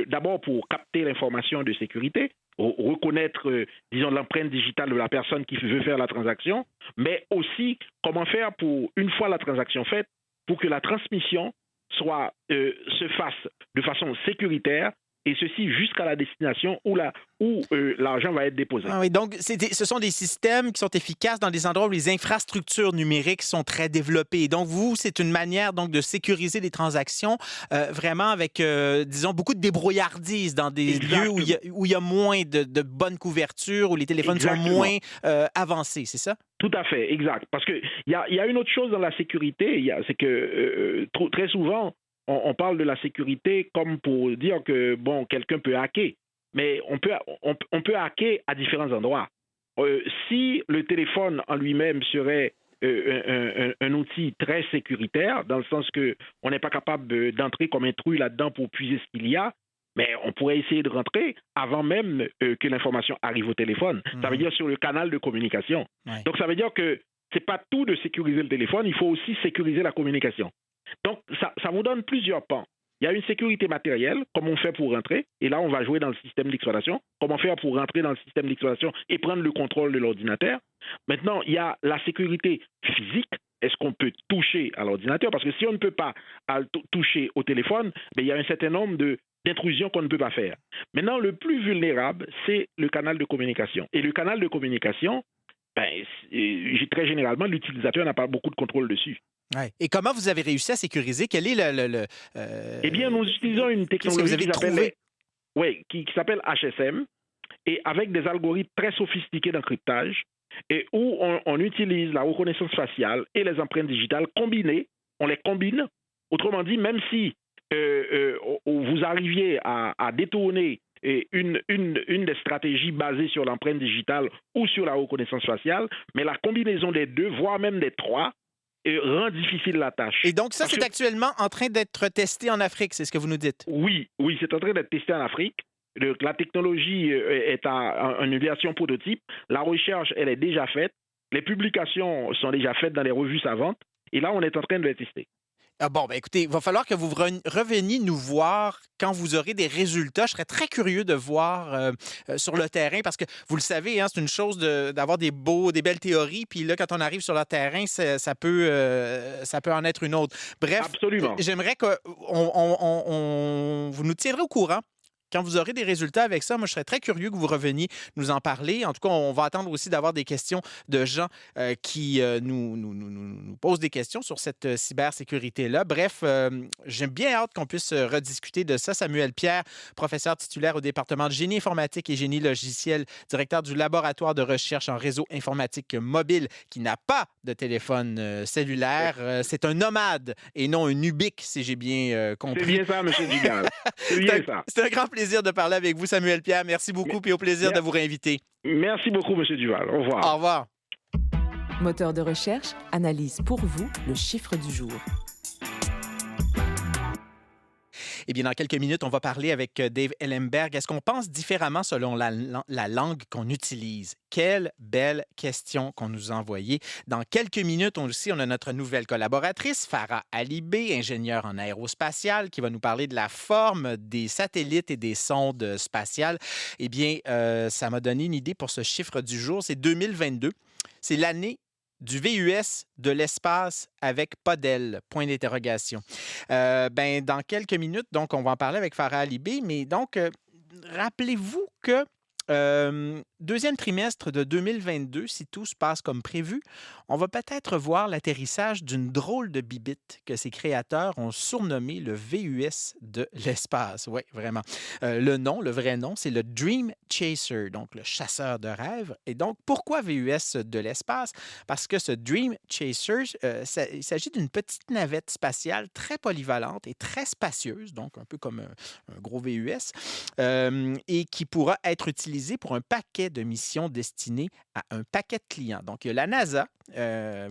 d'abord pour capter l'information de sécurité, reconnaître, disons, l'empreinte digitale de la personne qui veut faire la transaction, mais aussi comment faire pour, une fois la transaction faite, pour que la transmission se fasse de façon sécuritaire, et ceci jusqu'à la destination où l'argent va être déposé. Ah oui, donc, ce sont des systèmes qui sont efficaces dans des endroits où les infrastructures numériques sont très développées. Donc, c'est une manière donc, de sécuriser les transactions vraiment avec, disons, beaucoup de débrouillardise dans des lieux où il y a moins de bonne couverture, où les téléphones sont moins avancés, c'est ça? Tout à fait, exact. Parce qu'il y a une autre chose dans la sécurité, c'est que très souvent, on parle de la sécurité comme pour dire que, bon, quelqu'un peut hacker. Mais on peut hacker à différents endroits. Si le téléphone en lui-même serait un outil très sécuritaire, dans le sens qu'on n'est pas capable d'entrer comme intrus là-dedans pour puiser ce qu'il y a, mais on pourrait essayer de rentrer avant même que l'information arrive au téléphone. Ça veut dire sur le canal de communication. Ouais. Donc, ça veut dire que ce n'est pas tout de sécuriser le téléphone, il faut aussi sécuriser la communication. Donc, ça vous donne plusieurs pans. Il y a une sécurité matérielle, comment on fait pour rentrer, et là, on va jouer dans le système d'exploitation. Comment faire pour rentrer dans le système d'exploitation et prendre le contrôle de l'ordinateur. Maintenant, il y a la sécurité physique. Est-ce qu'on peut toucher à l'ordinateur? Parce que si on ne peut pas toucher au téléphone, il y a un certain nombre d'intrusions qu'on ne peut pas faire. Maintenant, le plus vulnérable, c'est le canal de communication. Et le canal de communication, très généralement, l'utilisateur n'a pas beaucoup de contrôle dessus. Ouais. Et comment vous avez réussi à sécuriser? Quel est Eh bien, nous utilisons une technologie qui s'appelle HSM, et avec des algorithmes très sophistiqués d'encryptage, et où on utilise la reconnaissance faciale et les empreintes digitales combinées. On les combine. Autrement dit, même si vous arriviez à détourner une des stratégies basées sur l'empreinte digitale ou sur la reconnaissance faciale, mais la combinaison des deux, voire même des trois, rend difficile la tâche. Et donc, c'est actuellement en train d'être testé en Afrique, c'est ce que vous nous dites? Oui, c'est en train d'être testé en Afrique. La technologie est en version prototype. La recherche, elle est déjà faite. Les publications sont déjà faites dans les revues savantes. Et là, on est en train de les tester. Ah bon, écoutez, il va falloir que vous reveniez nous voir quand vous aurez des résultats. Je serais très curieux de voir sur le terrain parce que, vous le savez, c'est une chose d'avoir des belles théories, puis là, quand on arrive sur le terrain, ça peut en être une autre. Bref, absolument. J'aimerais que vous nous tiendrez au courant. Quand vous aurez des résultats avec ça, moi, je serais très curieux que vous reveniez nous en parler. En tout cas, on va attendre aussi d'avoir des questions de gens qui nous posent des questions sur cette cybersécurité-là. Bref, j'ai bien hâte qu'on puisse rediscuter de ça. Samuel Pierre, professeur titulaire au département de génie informatique et génie logiciel, directeur du laboratoire de recherche en réseau informatique mobile qui n'a pas de téléphone cellulaire. C'est un nomade et non un ubique, si j'ai bien compris. C'est bien ça, M. Dugal. C'est bien ça. C'est un grand plaisir de parler avec vous, Samuel Pierre. Merci beaucoup et au plaisir de vous réinviter. Merci beaucoup, M. Duval. Au revoir. Au revoir. Moteur de recherche analyse pour vous le chiffre du jour. Eh bien, dans quelques minutes, on va parler avec Dave Ellenberg. Est-ce qu'on pense différemment selon la langue qu'on utilise? Quelle belle question qu'on nous a envoyée. Dans quelques minutes, on a notre nouvelle collaboratrice, Farah Alibé, ingénieure en aérospatiale, qui va nous parler de la forme des satellites et des sondes spatiales. Eh bien, ça m'a donné une idée pour ce chiffre du jour. C'est 2022. C'est l'année du VUS de l'espace avec pas d'aile, point d'interrogation. Dans quelques minutes, donc, on va en parler avec Farah Alibé, mais donc, rappelez-vous que Deuxième trimestre de 2022, si tout se passe comme prévu, on va peut-être voir l'atterrissage d'une drôle de bibite que ses créateurs ont surnommé le VUS de l'espace. Oui, vraiment. Le vrai nom, c'est le Dream Chaser, donc le chasseur de rêves. Et donc, pourquoi VUS de l'espace? Parce que ce Dream Chaser, il s'agit d'une petite navette spatiale très polyvalente et très spacieuse, donc un peu comme un gros VUS, et qui pourra être utilisé pour un paquet de missions destinées à un paquet de clients. Donc, il y a la NASA,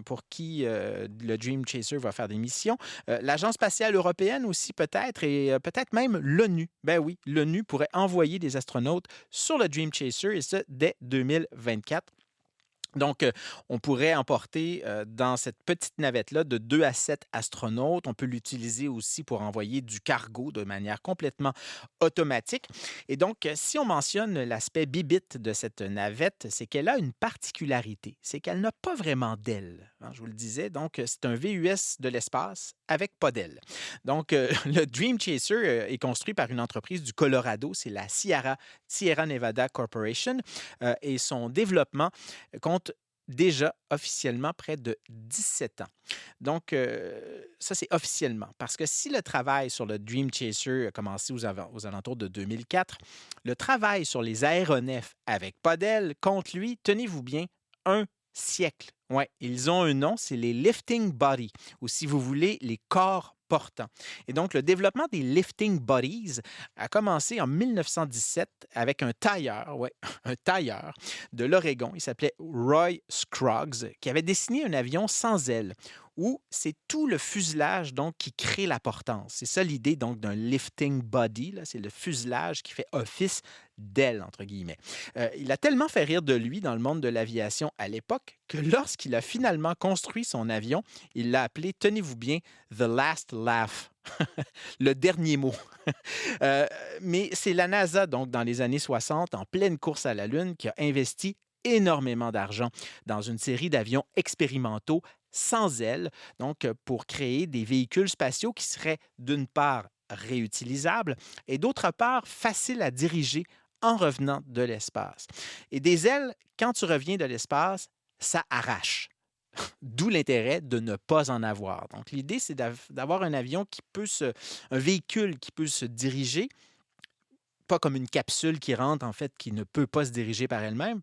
pour qui le Dream Chaser va faire des missions, l'Agence spatiale européenne aussi peut-être, et peut-être même l'ONU. Ben oui, l'ONU pourrait envoyer des astronautes sur le Dream Chaser, et ce, dès 2024. Donc, on pourrait emporter dans cette petite navette-là de 2 à 7 astronautes. On peut l'utiliser aussi pour envoyer du cargo de manière complètement automatique. Et donc, si on mentionne l'aspect bibite de cette navette, c'est qu'elle a une particularité, c'est qu'elle n'a pas vraiment d'ailes, hein, je vous le disais. Donc, c'est un VUS de l'espace avec pas d'ailes. Donc, le Dream Chaser est construit par une entreprise du Colorado, c'est la Sierra Nevada Corporation, et son développement compte déjà officiellement près de 17 ans. Donc, ça, c'est officiellement. Parce que si le travail sur le Dream Chaser a commencé aux alentours de 2004, le travail sur les aéronefs avec pas d'ailes compte, lui, tenez-vous bien, un siècle. Oui, ils ont un nom, c'est les Lifting Body, ou si vous voulez, les corps portants. Et donc, le développement des Lifting Bodies a commencé en 1917 avec un tailleur, ouais, un tailleur de l'Oregon. Il s'appelait Roy Scruggs, qui avait dessiné un avion sans ailes, où c'est tout le fuselage donc qui crée la portance. C'est ça l'idée donc d'un lifting body, là, c'est le fuselage qui fait office d'aile, entre guillemets. Il a tellement fait rire de lui dans le monde de l'aviation à l'époque que lorsqu'il a finalement construit son avion, il l'a appelé, tenez-vous bien, The Last Laugh. Le dernier mot. Mais c'est la NASA, donc, dans les années 60, en pleine course à la Lune, qui a investi énormément d'argent dans une série d'avions expérimentaux sans ailes, donc pour créer des véhicules spatiaux qui seraient d'une part réutilisables et d'autre part faciles à diriger en revenant de l'espace. Et des ailes, quand tu reviens de l'espace, ça arrache. D'où l'intérêt de ne pas en avoir. Donc, l'idée, c'est d'avoir un avion un véhicule qui peut se diriger, pas comme une capsule qui rentre, en fait, qui ne peut pas se diriger par elle-même.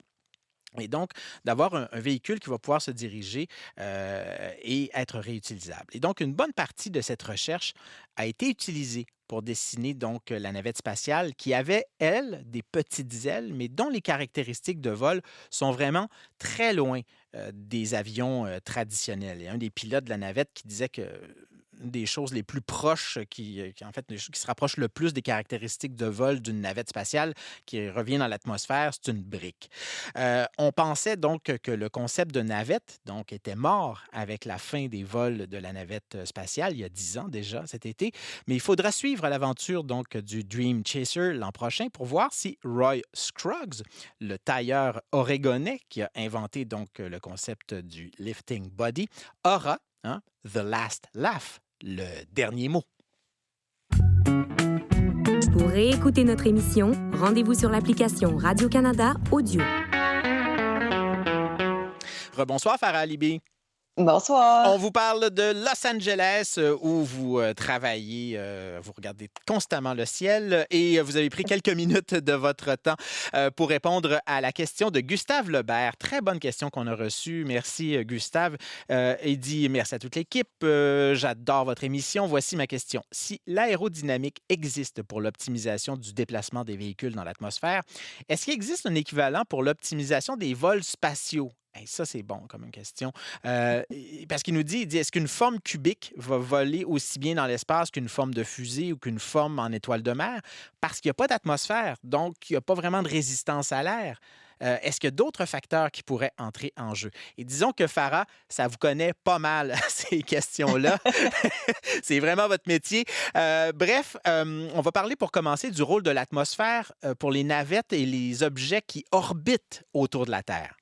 Et donc, d'avoir un véhicule qui va pouvoir se diriger et être réutilisable. Et donc, une bonne partie de cette recherche a été utilisée pour dessiner donc la navette spatiale qui avait, elle, des petites ailes, mais dont les caractéristiques de vol sont vraiment très loin des avions traditionnels. Il y a un des pilotes de la navette qui disait que une des choses les plus proches, en fait, qui se rapproche le plus des caractéristiques de vol d'une navette spatiale qui revient dans l'atmosphère, c'est une brique. On pensait donc que le concept de navette donc, était mort avec la fin des vols de la navette spatiale, il y a 10 ans déjà, cet été, mais il faudra suivre l'aventure donc, du Dream Chaser l'an prochain pour voir si Roy Scruggs, le tailleur oregonais qui a inventé donc le concept du lifting body, aura The Last Laugh, le dernier mot. Pour réécouter notre émission, rendez-vous sur l'application Radio-Canada Audio. Rebonsoir, Farah Alibi. Bonsoir. On vous parle de Los Angeles où vous travaillez, vous regardez constamment le ciel et vous avez pris quelques minutes de votre temps pour répondre à la question de Gustave Lebert. Très bonne question qu'on a reçue. Merci, Gustave. Il dit « Merci à toute l'équipe. J'adore votre émission. Voici ma question. Si l'aérodynamique existe pour l'optimisation du déplacement des véhicules dans l'atmosphère, est-ce qu'il existe un équivalent pour l'optimisation des vols spatiaux? » Hey, ça, c'est bon comme une question. Parce qu'il nous dit, est-ce qu'une forme cubique va voler aussi bien dans l'espace qu'une forme de fusée ou qu'une forme en étoile de mer? Parce qu'il n'y a pas d'atmosphère, donc il n'y a pas vraiment de résistance à l'air. Est-ce qu'il y a d'autres facteurs qui pourraient entrer en jeu? Et disons que Farah, ça vous connaît pas mal, ces questions-là. C'est vraiment votre métier. Bref, on va parler pour commencer du rôle de l'atmosphère pour les navettes et les objets qui orbitent autour de la Terre.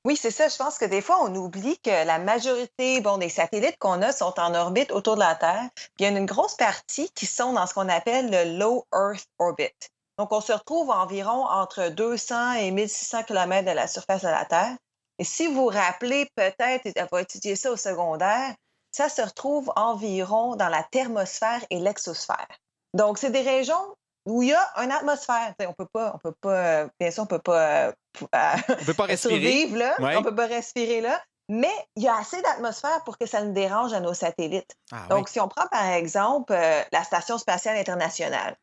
Oui, c'est ça. Je pense que des fois, on oublie que la majorité des satellites qu'on a sont en orbite autour de la Terre. Puis il y a une grosse partie qui sont dans ce qu'on appelle le Low Earth Orbit. Donc, on se retrouve environ entre 200 et 1600 km de la surface de la Terre. Et si vous vous rappelez peut-être avoir étudié ça au secondaire, ça se retrouve environ dans la thermosphère et l'exosphère. Donc, c'est des régions où il y a une atmosphère. T'sais, bien sûr, on peut pas On peut pas respirer. survivre là, Ouais. on peut pas respirer là, mais il y a assez d'atmosphère pour que ça nous dérange à nos satellites. Ah Donc, si on prend par exemple la Station spatiale internationale,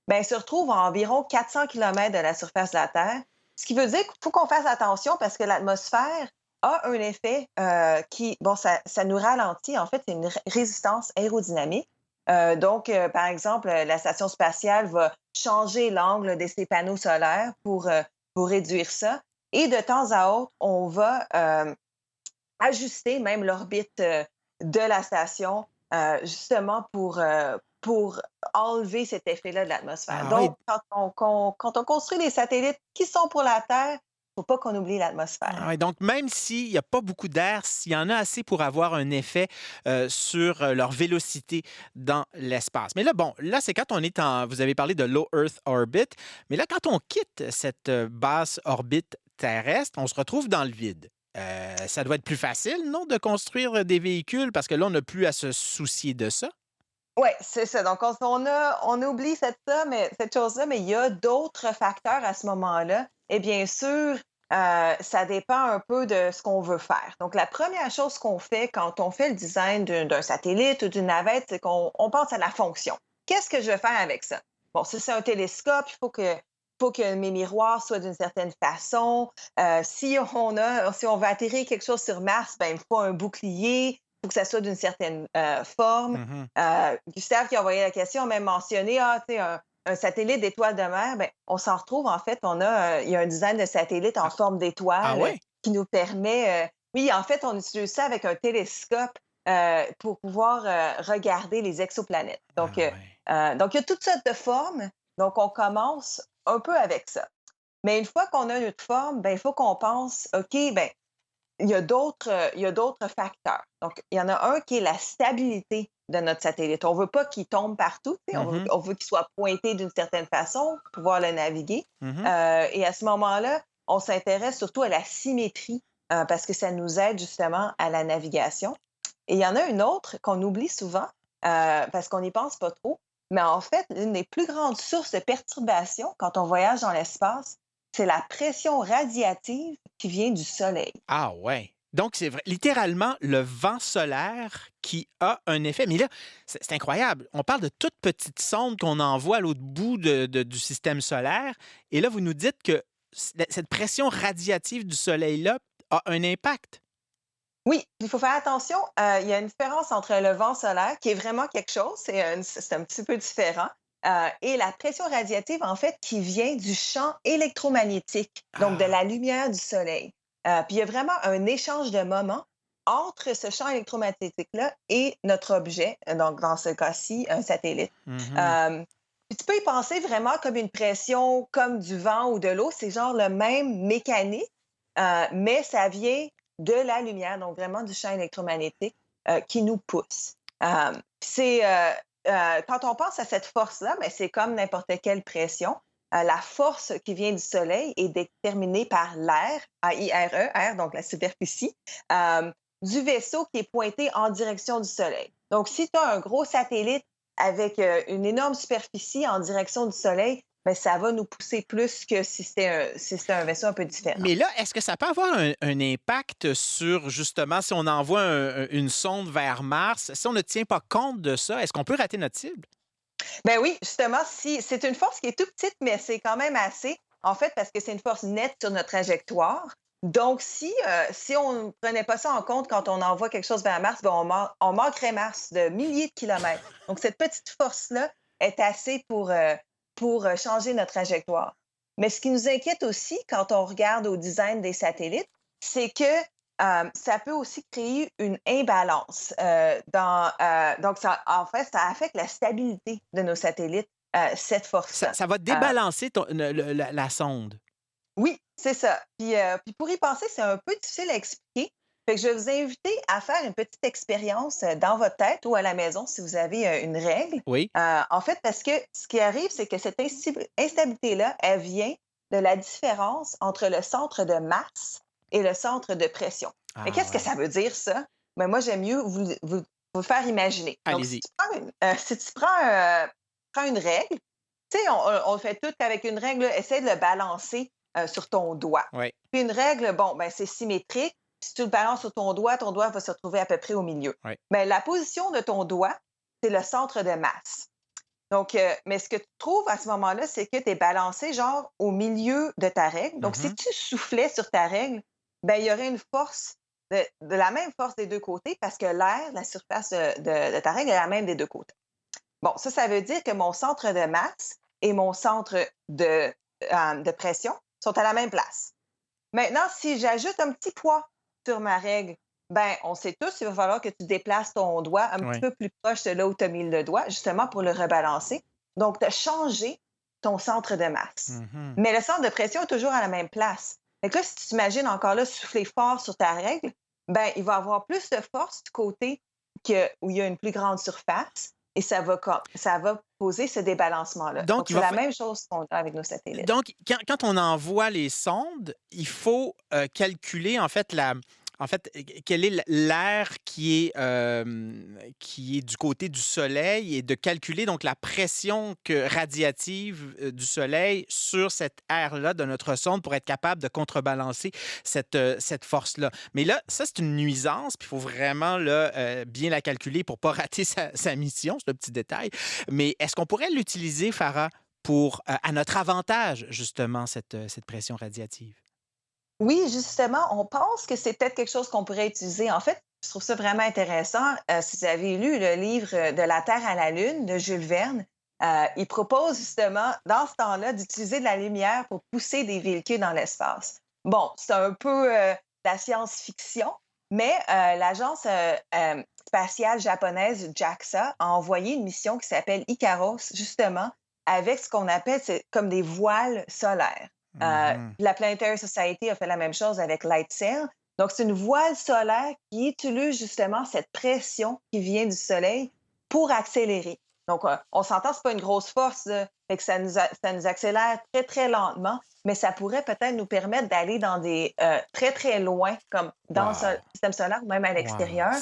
ben, elle se retrouve à environ 400 km de la surface de la Terre, ce qui veut dire qu'il faut qu'on fasse attention parce que l'atmosphère a un effet ça nous ralentit. En fait, c'est une résistance aérodynamique. Donc, par exemple, la station spatiale va changer l'angle de ses panneaux solaires pour réduire ça. Et de temps à autre, on va ajuster même l'orbite de la station justement pour enlever cet effet-là de l'atmosphère. Ah oui. Donc, quand on construit des satellites qui sont pour la Terre, il ne faut pas qu'on oublie l'atmosphère. Ah ouais, donc, même s'il n'y a pas beaucoup d'air, s'il y en a assez pour avoir un effet sur leur vélocité dans l'espace. Mais là, bon, là, c'est quand on est en... Vous avez parlé de low Earth orbit, mais là, quand on quitte cette basse orbite terrestre, on se retrouve dans le vide. Ça doit être plus facile, non, de construire des véhicules parce que là, on n'a plus à se soucier de ça. Oui, c'est ça. Donc, on oublie cette chose-là, mais il y a d'autres facteurs à ce moment-là. Et bien sûr, ça dépend un peu de ce qu'on veut faire. Donc, la première chose qu'on fait quand on fait le design d'un satellite ou d'une navette, c'est qu'on pense à la fonction. Qu'est-ce que je vais faire avec ça? Bon, si c'est un télescope, il faut que mes miroirs soient d'une certaine façon. Si on veut atterrir quelque chose sur Mars, ben, il faut un bouclier. Il faut que ça soit d'une certaine forme. Gustave qui a envoyé la question a même mentionné un satellite d'étoile de mer. Bien, on s'en retrouve, en fait, il y a un design de satellite en forme d'étoile qui nous permet... oui, en fait, on utilise ça avec un télescope pour pouvoir regarder les exoplanètes. Donc, il y a toutes sortes de formes. Donc, on commence un peu avec ça. Mais une fois qu'on a notre forme, ben, il faut qu'on pense, OK, ben, il y a d'autres facteurs. Donc, il y en a un qui est la stabilité de notre satellite. On ne veut pas qu'il tombe partout. On veut qu'il soit pointé d'une certaine façon pour pouvoir le naviguer. Et à ce moment-là, on s'intéresse surtout à la symétrie parce que ça nous aide justement à la navigation. Et il y en a une autre qu'on oublie souvent parce qu'on n'y pense pas trop. Mais en fait, l'une des plus grandes sources de perturbation quand on voyage dans l'espace, c'est la pression radiative qui vient du Soleil. Ah ouais. Donc, c'est vrai, littéralement le vent solaire qui a un effet. Mais là, c'est incroyable. On parle de toutes petites sondes qu'on envoie à l'autre bout du système solaire. Et là, vous nous dites que cette pression radiative du Soleil-là a un impact. Oui, il faut faire attention. Il y a une différence entre le vent solaire, qui est vraiment quelque chose, c'est un petit peu différent, et la pression radiative, en fait, qui vient du champ électromagnétique, donc de la lumière du Soleil. Puis il y a vraiment un échange de moments entre ce champ électromagnétique-là et notre objet, donc dans ce cas-ci, un satellite. Puis tu peux y penser vraiment comme une pression, comme du vent ou de l'eau. C'est genre le même mécanique, mais ça vient de la lumière, donc vraiment du champ électromagnétique qui nous pousse. Quand on pense à cette force-là, ben, c'est comme n'importe quelle pression. La force qui vient du Soleil est déterminée par l'air, A-I-R-E, air, donc la superficie, du vaisseau qui est pointé en direction du Soleil. Donc, si tu as un gros satellite avec une énorme superficie en direction du Soleil, bien, ça va nous pousser plus que si c'était un vaisseau un peu différent. Mais là, est-ce que ça peut avoir un impact sur, justement, si on envoie une sonde vers Mars, si on ne tient pas compte de ça, est-ce qu'on peut rater notre cible? Ben oui, justement, c'est une force qui est toute petite, mais c'est quand même assez, en fait, parce que c'est une force nette sur notre trajectoire. Donc, si on ne prenait pas ça en compte quand on envoie quelque chose vers Mars, ben on manquerait Mars de milliers de kilomètres. Donc, cette petite force-là est assez pour changer notre trajectoire. Mais ce qui nous inquiète aussi quand on regarde au design des satellites, c'est que ça peut aussi créer une imbalance. Donc, ça affecte la stabilité de nos satellites, cette force-là. Ça va débalancer la sonde. Oui, c'est ça. Puis pour y penser, c'est un peu difficile à expliquer, Fait que je vais vous inviter à faire une petite expérience dans votre tête ou à la maison si vous avez une règle. Oui. En fait, parce que ce qui arrive, c'est que cette instabilité-là, elle vient de la différence entre le centre de masse et le centre de pression. Mais Ah qu'est-ce que ouais. ça veut dire, ça? Ben, moi, j'aime mieux vous faire imaginer. Donc, Allez-y. si tu prends une règle, tu sais, on le fait tout avec une règle, essaie de le balancer sur ton doigt. Oui. Puis une règle, bon, ben, c'est symétrique. Si tu le balances sur ton doigt va se retrouver à peu près au milieu. Oui. Mais la position de ton doigt, c'est le centre de masse. Donc, mais ce que tu trouves à ce moment-là, c'est que tu es balancé genre au milieu de ta règle. Donc, si tu soufflais sur ta règle, ben, il y aurait une force, de la même force des deux côtés parce que l'air, la surface de ta règle est la même des deux côtés. Bon, ça veut dire que mon centre de masse et mon centre de pression sont à la même place. Maintenant, si j'ajoute un petit poids sur ma règle, ben, on sait tous qu'il va falloir que tu déplaces ton doigt un petit Oui. peu plus proche de là où tu as mis le doigt, justement pour le rebalancer. Donc, tu as changé ton centre de masse. Mhm. Mais le centre de pression est toujours à la même place. Fait que là, si tu t'imagines encore là souffler fort sur ta règle, ben, il va avoir plus de force du côté où il y a une plus grande surface et ça va poser ce débalancement-là. Donc, Donc, c'est la même chose qu'on a avec nos satellites. Donc, quand on envoie les sondes, il faut calculer, en fait, quel est l'air qui est du côté du Soleil et de calculer donc la pression radiative du Soleil sur cet air-là de notre sonde pour être capable de contrebalancer cette force-là. Mais là, ça, c'est une nuisance, puis il faut vraiment là, bien la calculer pour ne pas rater sa mission, c'est un petit détail. Mais est-ce qu'on pourrait l'utiliser, Farah, pour, à notre avantage, justement, cette pression radiative? Oui, justement, on pense que c'est peut-être quelque chose qu'on pourrait utiliser. En fait, je trouve ça vraiment intéressant. Si vous avez lu le livre De la Terre à la Lune de Jules Verne, il propose justement, dans ce temps-là, d'utiliser de la lumière pour pousser des véhicules dans l'espace. Bon, c'est un peu de la science-fiction, mais l'agence spatiale japonaise JAXA a envoyé une mission qui s'appelle Icaros, justement, avec ce qu'on appelle comme des voiles solaires. La Planetary Society a fait la même chose avec LightSail. Donc, c'est une voile solaire qui utilise justement cette pression qui vient du Soleil pour accélérer. Donc, on s'entend, ce n'est pas une grosse force, fait que ça nous accélère très, très lentement, mais ça pourrait peut-être nous permettre d'aller dans des très, très loin, comme dans le système solaire ou même à l'extérieur,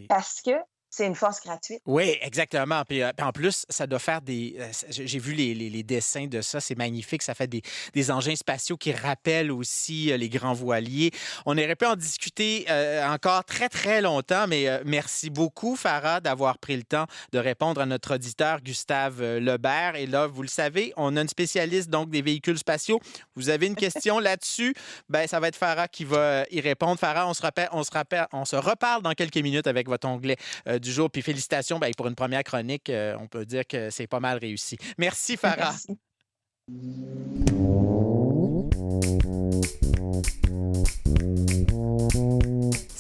parce que c'est une force gratuite. Oui, exactement. Puis en plus, ça doit faire j'ai vu les dessins de ça, c'est magnifique. Ça fait des engins spatiaux qui rappellent aussi les grands voiliers. On aurait pu en discuter encore très, très longtemps, mais merci beaucoup, Farah, d'avoir pris le temps de répondre à notre auditeur, Gustave Lebert. Et là, vous le savez, on a une spécialiste donc des véhicules spatiaux. Vous avez une question là-dessus, ben ça va être Farah qui va y répondre. Farah, on se reparle dans quelques minutes avec votre onglet du jour. Puis félicitations, ben, pour une première chronique, on peut dire que c'est pas mal réussi. Merci, Farah. Merci.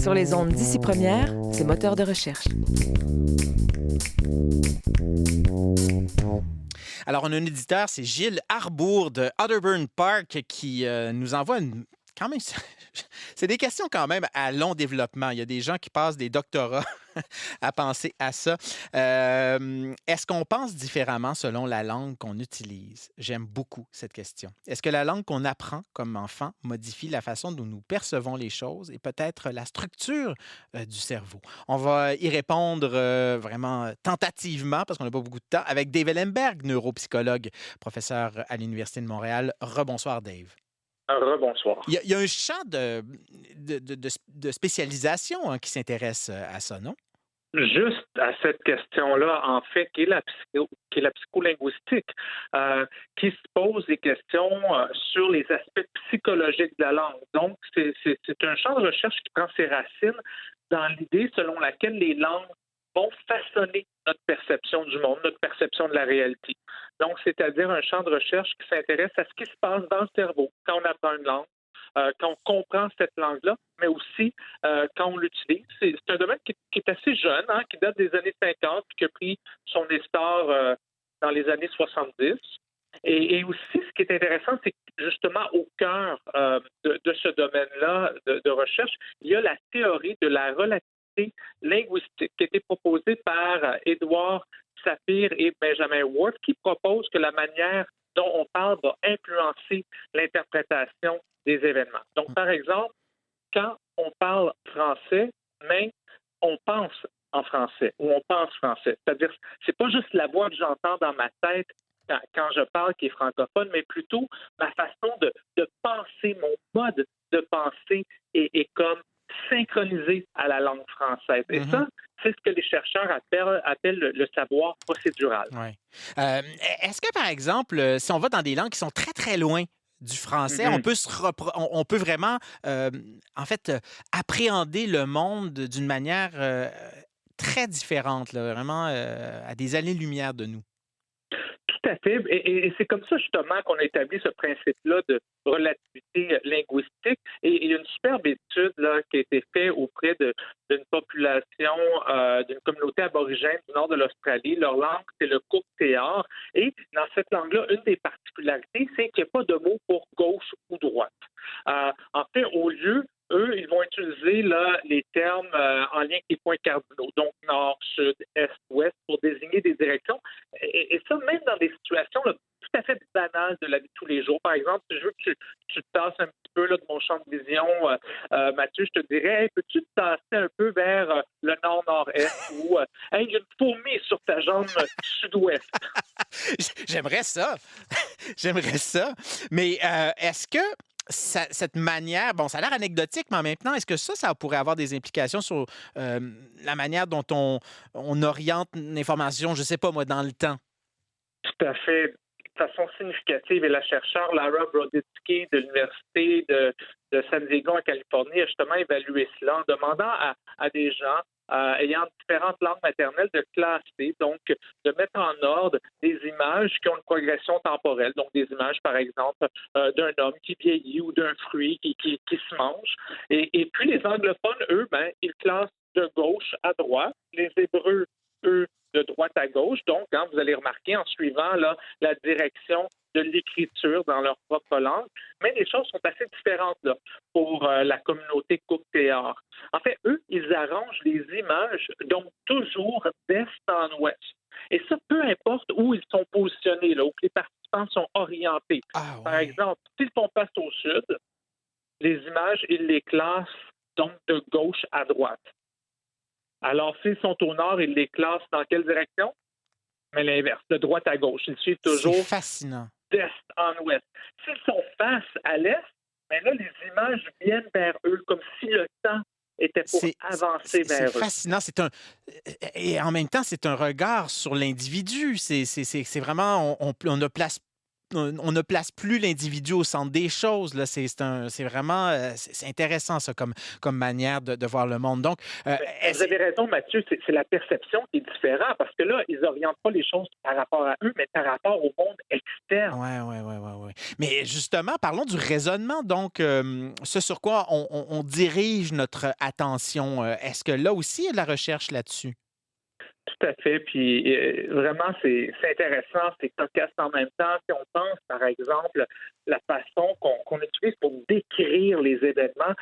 Sur les ondes d'ici première, c'est moteur de recherche. Alors, on a un éditeur, c'est Gilles Arbour de Otterburn Park qui nous envoie quand même, c'est des questions quand même à long développement. Il y a des gens qui passent des doctorats à penser à ça. Est-ce qu'on pense différemment selon la langue qu'on utilise? J'aime beaucoup cette question. Est-ce que la langue qu'on apprend comme enfant modifie la façon dont nous percevons les choses et peut-être la structure du cerveau? On va y répondre vraiment tentativement parce qu'on n'a pas beaucoup de temps avec Dave Ellenberg, neuropsychologue, professeur à l'Université de Montréal. Rebonsoir, Dave. Rebonsoir. Il y a un champ de spécialisation qui s'intéresse à ça, non? Juste à cette question-là, en fait, qui est la psycholinguistique, qui se pose des questions sur les aspects psychologiques de la langue. Donc, c'est un champ de recherche qui prend ses racines dans l'idée selon laquelle les langues vont façonner notre perception du monde, notre perception de la réalité. Donc, c'est-à-dire un champ de recherche qui s'intéresse à ce qui se passe dans le cerveau quand on apprend une langue, quand on comprend cette langue-là, mais aussi quand on l'utilise. C'est un domaine qui est assez jeune, qui date des années 50 puis qui a pris son essor dans les années 70. Et aussi, ce qui est intéressant, c'est que justement au cœur de ce domaine-là de recherche, il y a la théorie de la relativité linguistique qui a été proposée par Edward Sapir et Benjamin Ward, qui propose que la manière dont on parle va influencer l'interprétation des événements. Donc, par exemple, quand on parle français, mais on pense en français ou on pense français. C'est-à-dire, c'est pas juste la voix que j'entends dans ma tête quand je parle qui est francophone, mais plutôt ma façon de penser, mon mode de pensée est comme synchronisé à la langue française. Et ça, c'est ce que les chercheurs appellent le savoir procédural. Ouais. Est-ce que, par exemple, si on va dans des langues qui sont très, très loin du français, on peut on peut vraiment, en fait, appréhender le monde d'une manière très différente, là, vraiment à des années-lumière de nous? Tout à fait. Et c'est comme ça, justement, qu'on a établi ce principe-là de relativité linguistique. Et il y a une superbe étude là, qui a été faite auprès d'une population, d'une communauté aborigène du nord de l'Australie. Leur langue, c'est le Cook-Théard. Et dans cette langue-là, une des particularités, c'est qu'il n'y a pas de mot pour gauche ou droite. En fait, au lieu eux, ils vont utiliser là, les termes en lien avec les points cardinaux, donc nord, sud, est, ouest, pour désigner des directions. Et ça, même dans des situations là, tout à fait banales de la vie de tous les jours. Par exemple, si je veux que tu te tasses un petit peu là, de mon champ de vision, Mathieu, je te dirais, hey, peux-tu te tasser un peu vers le nord-nord-est ou hey, il y a une fourmi sur ta jambe sud-ouest. J'aimerais ça. J'aimerais ça. Mais est-ce que cette manière, bon, ça a l'air anecdotique, mais en même temps, est-ce que ça pourrait avoir des implications sur la manière dont on oriente l'information, je ne sais pas moi, dans le temps? Tout à fait. De façon significative, et la chercheure Lara Broditsky de l'Université de San Diego en Californie a justement évalué cela en demandant à des gens ayant différentes langues maternelles de classer, donc de mettre en ordre des images qui ont une progression temporelle, donc des images, par exemple, d'un homme qui vieillit ou d'un fruit qui se mange. Et puis les anglophones, eux, ils classent de gauche à droite. Les Hébreux, eux, de droite à gauche. Donc, vous allez remarquer en suivant là, la direction de l'écriture dans leur propre langue. Mais les choses sont assez différentes là, pour la communauté Cook-Théard. En fait, eux, ils arrangent les images, donc toujours d'est en ouest. Et ça, peu importe où ils sont positionnés, là, où les participants sont orientés. Ah, ouais. Par exemple, s'ils font face au sud, les images, ils les classent donc de gauche à droite. Alors, s'ils sont au nord, ils les classent dans quelle direction? Mais l'inverse, de droite à gauche. Ils suivent toujours fascinant. D'est en ouest. S'ils sont face à l'est, mais là, les images viennent vers eux, comme si le temps était pour avancer vers eux. C'est fascinant. Et en même temps, c'est un regard sur l'individu. C'est vraiment, on ne place plus l'individu au centre des choses. Là. C'est vraiment c'est intéressant, ça, comme manière de voir le monde. Donc, vous avez raison, Mathieu, c'est la perception qui est différente, parce que là, ils n'orientent pas les choses par rapport à eux, mais par rapport au monde externe. Oui. Mais justement, parlons du raisonnement. Donc, ce sur quoi on dirige notre attention. Est-ce que là aussi, il y a de la recherche là-dessus? Tout à fait. Puis vraiment, c'est intéressant, c'est cocasse en même temps. Si on pense, par exemple, la façon qu'on utilise pour décrire les événements,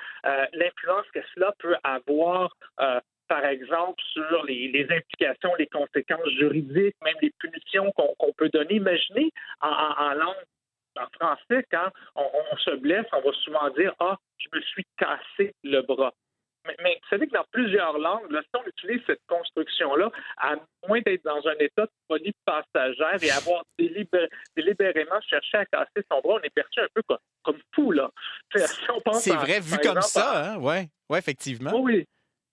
l'influence que cela peut avoir, par exemple, sur les implications, les conséquences juridiques, même les punitions qu'on peut donner. Imaginez en langue, en français, quand on se blesse, on va souvent dire « Ah, je me suis cassé le bras ». Mais vous savez que dans plusieurs langues, là, si on utilise cette construction-là, à moins d'être dans un état de folie passagère et avoir délibérément cherché à casser son bras, on est perçu un peu comme fou, là. Si on pense c'est vrai, vu comme ça, hein? Oui, effectivement. Oui.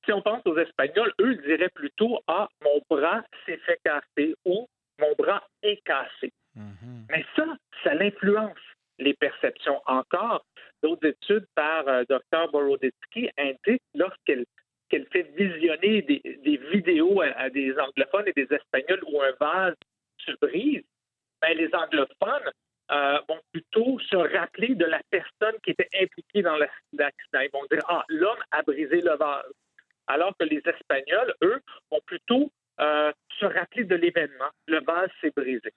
Si on pense aux Espagnols, eux, ils diraient plutôt « Ah, mon bras s'est fait casser » ou « Mon bras est cassé ». Mais ça l'influence les perceptions encore. D'autres études par Dr. Boroditsky indiquent lorsqu'elle fait visionner des vidéos à des anglophones et des espagnols où un vase se brise, les anglophones vont plutôt se rappeler de la personne qui était impliquée dans l'accident. Ils vont dire « Ah, l'homme a brisé le vase ». Alors que les Espagnols, eux, vont plutôt se rappeler de l'événement. Le vase s'est brisé.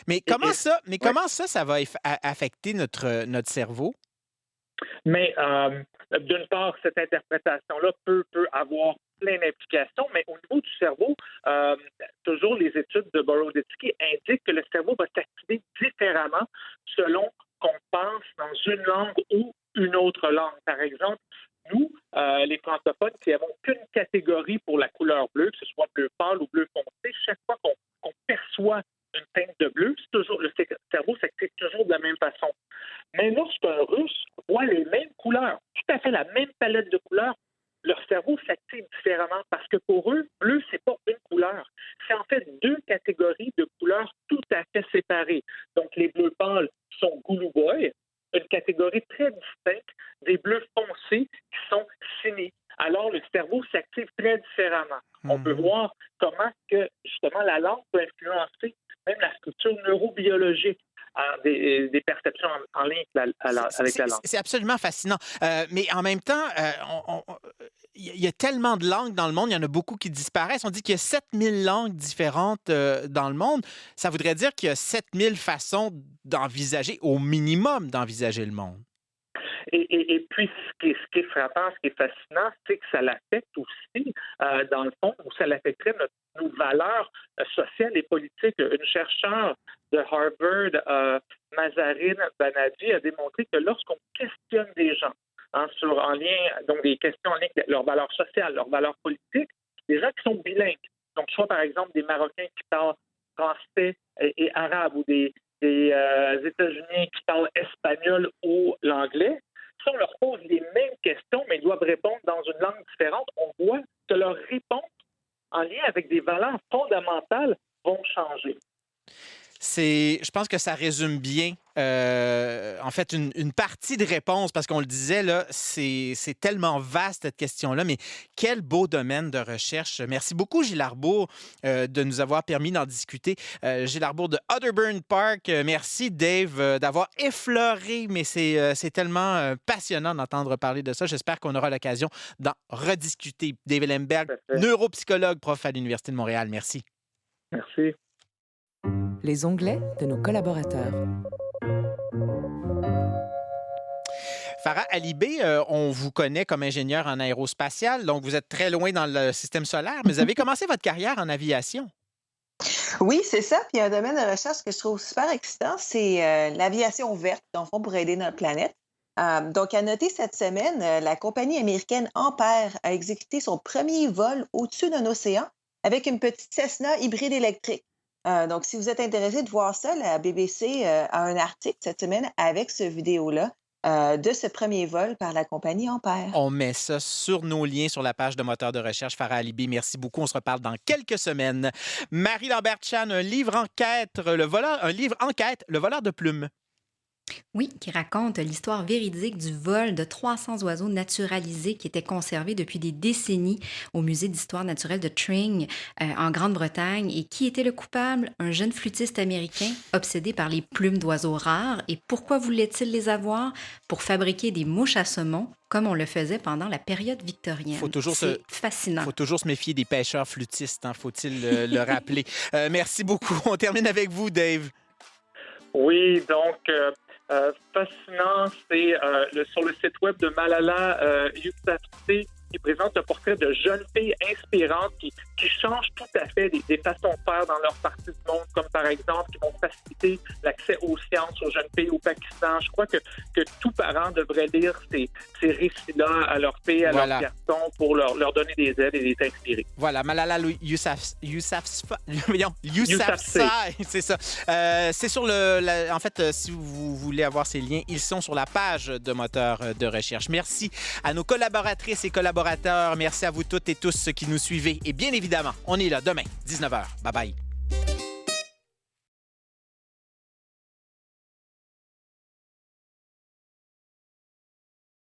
Mais comment ça va affecter notre cerveau? Mais d'une part, cette interprétation-là peut avoir plein d'implications, mais au niveau du cerveau, toujours les études de Boroditsky indiquent que le cerveau va s'activer différemment selon qu'on pense dans une langue ou une autre langue. Par exemple, nous, les francophones, qui n'avons qu'une catégorie pour la couleur bleue, que ce soit bleu pâle ou bleu foncé, chaque fois qu'on perçoit une teinte de bleu, le cerveau s'active toujours de la même façon. Mais lorsqu'un Russe voit les mêmes couleurs, tout à fait la même palette de couleurs, leur cerveau s'active différemment parce que pour eux, bleu, c'est pas une couleur. C'est en fait deux catégories de couleurs tout à fait séparées. Donc, les bleus pâles sont goluboy, une catégorie très distincte des bleus foncés qui sont cini. Alors, le cerveau s'active très différemment. On peut voir comment que, justement, la langue peut influencer même la structure neurobiologique des perceptions en lien avec la langue. C'est absolument fascinant. Mais en même temps, il y a tellement de langues dans le monde, il y en a beaucoup qui disparaissent. On dit qu'il y a 7000 langues différentes dans le monde. Ça voudrait dire qu'il y a 7000 façons d'envisager, au minimum, d'envisager le monde. Et puis, ce qui est frappant, ce qui est fascinant, c'est que ça l'affecte aussi, dans le fond, ou ça l'affecterait nos valeurs sociales et politiques. Une chercheure de Harvard, Mazarine Banadi, a démontré que lorsqu'on questionne des gens en lien, donc des questions en lien avec leurs valeurs sociales, leurs valeurs politiques, des gens qui sont bilingues, donc soit par exemple des Marocains qui parlent français et arabe, ou des États-Unis qui parlent espagnol ou l'anglais, si on leur pose les mêmes questions, mais ils doivent répondre dans une langue différente, on voit que leurs réponses en lien avec des valeurs fondamentales vont changer. Je pense que ça résume bien, en fait, une partie de réponse, parce qu'on le disait, là, c'est tellement vaste, cette question-là, mais quel beau domaine de recherche. Merci beaucoup, Gilles Arbour, de nous avoir permis d'en discuter. Gilles Arbour de Otterburn Park. Merci, Dave, d'avoir effleuré, mais c'est tellement passionnant d'entendre parler de ça. J'espère qu'on aura l'occasion d'en rediscuter. Dave Ellenberg, neuropsychologue, prof à l'Université de Montréal. Merci. Merci. Les onglets de nos collaborateurs. Farah Alibé, on vous connaît comme ingénieur en aérospatial, donc vous êtes très loin dans le système solaire, mais vous avez commencé votre carrière en aviation. Oui, c'est ça. Puis il y a un domaine de recherche que je trouve super excitant, c'est l'aviation verte, dans le fond, pour aider notre planète. Donc, à noter cette semaine, la compagnie américaine Ampère a exécuté son premier vol au-dessus d'un océan avec une petite Cessna hybride électrique. Donc, si vous êtes intéressé de voir ça, la BBC a un article cette semaine avec ce vidéo-là de ce premier vol par la compagnie Ampère. On met ça sur nos liens sur la page de moteur de recherche Farah Alibé. Merci beaucoup. On se reparle dans quelques semaines. Marie Lambert-Chan, un livre enquête, Le voleur de plumes. Oui, qui raconte l'histoire véridique du vol de 300 oiseaux naturalisés qui étaient conservés depuis des décennies au Musée d'histoire naturelle de Tring en Grande-Bretagne. Et qui était le coupable? Un jeune flûtiste américain obsédé par les plumes d'oiseaux rares. Et pourquoi voulait-il les avoir? Pour fabriquer des mouches à saumon, comme on le faisait pendant la période victorienne. C'est fascinant. Il faut toujours se méfier des pêcheurs flûtistes, faut-il le rappeler. Merci beaucoup. On termine avec vous, Dave. Oui, donc... fascinant, c'est sur le site web de Malala Yousafzai qui présente un portrait de jeunes filles inspirantes qui changent tout à fait des façons de faire dans leur partie du monde, comme par exemple qui vont faciliter l'accès aux sciences aux jeunes filles au Pakistan. Je crois que tout parent devrait lire ces récits-là à leurs filles, à leurs garçons, pour leur donner des aides et les inspirer. Voilà, Malala Yousafzai, c'est ça. C'est sur en fait, si vous voulez avoir ces liens, ils sont sur la page de moteur de recherche. Merci à nos collaboratrices et collaborateurs. Merci à vous toutes et tous qui nous suivez. Et bien évidemment, on est là demain, 19h. Bye bye.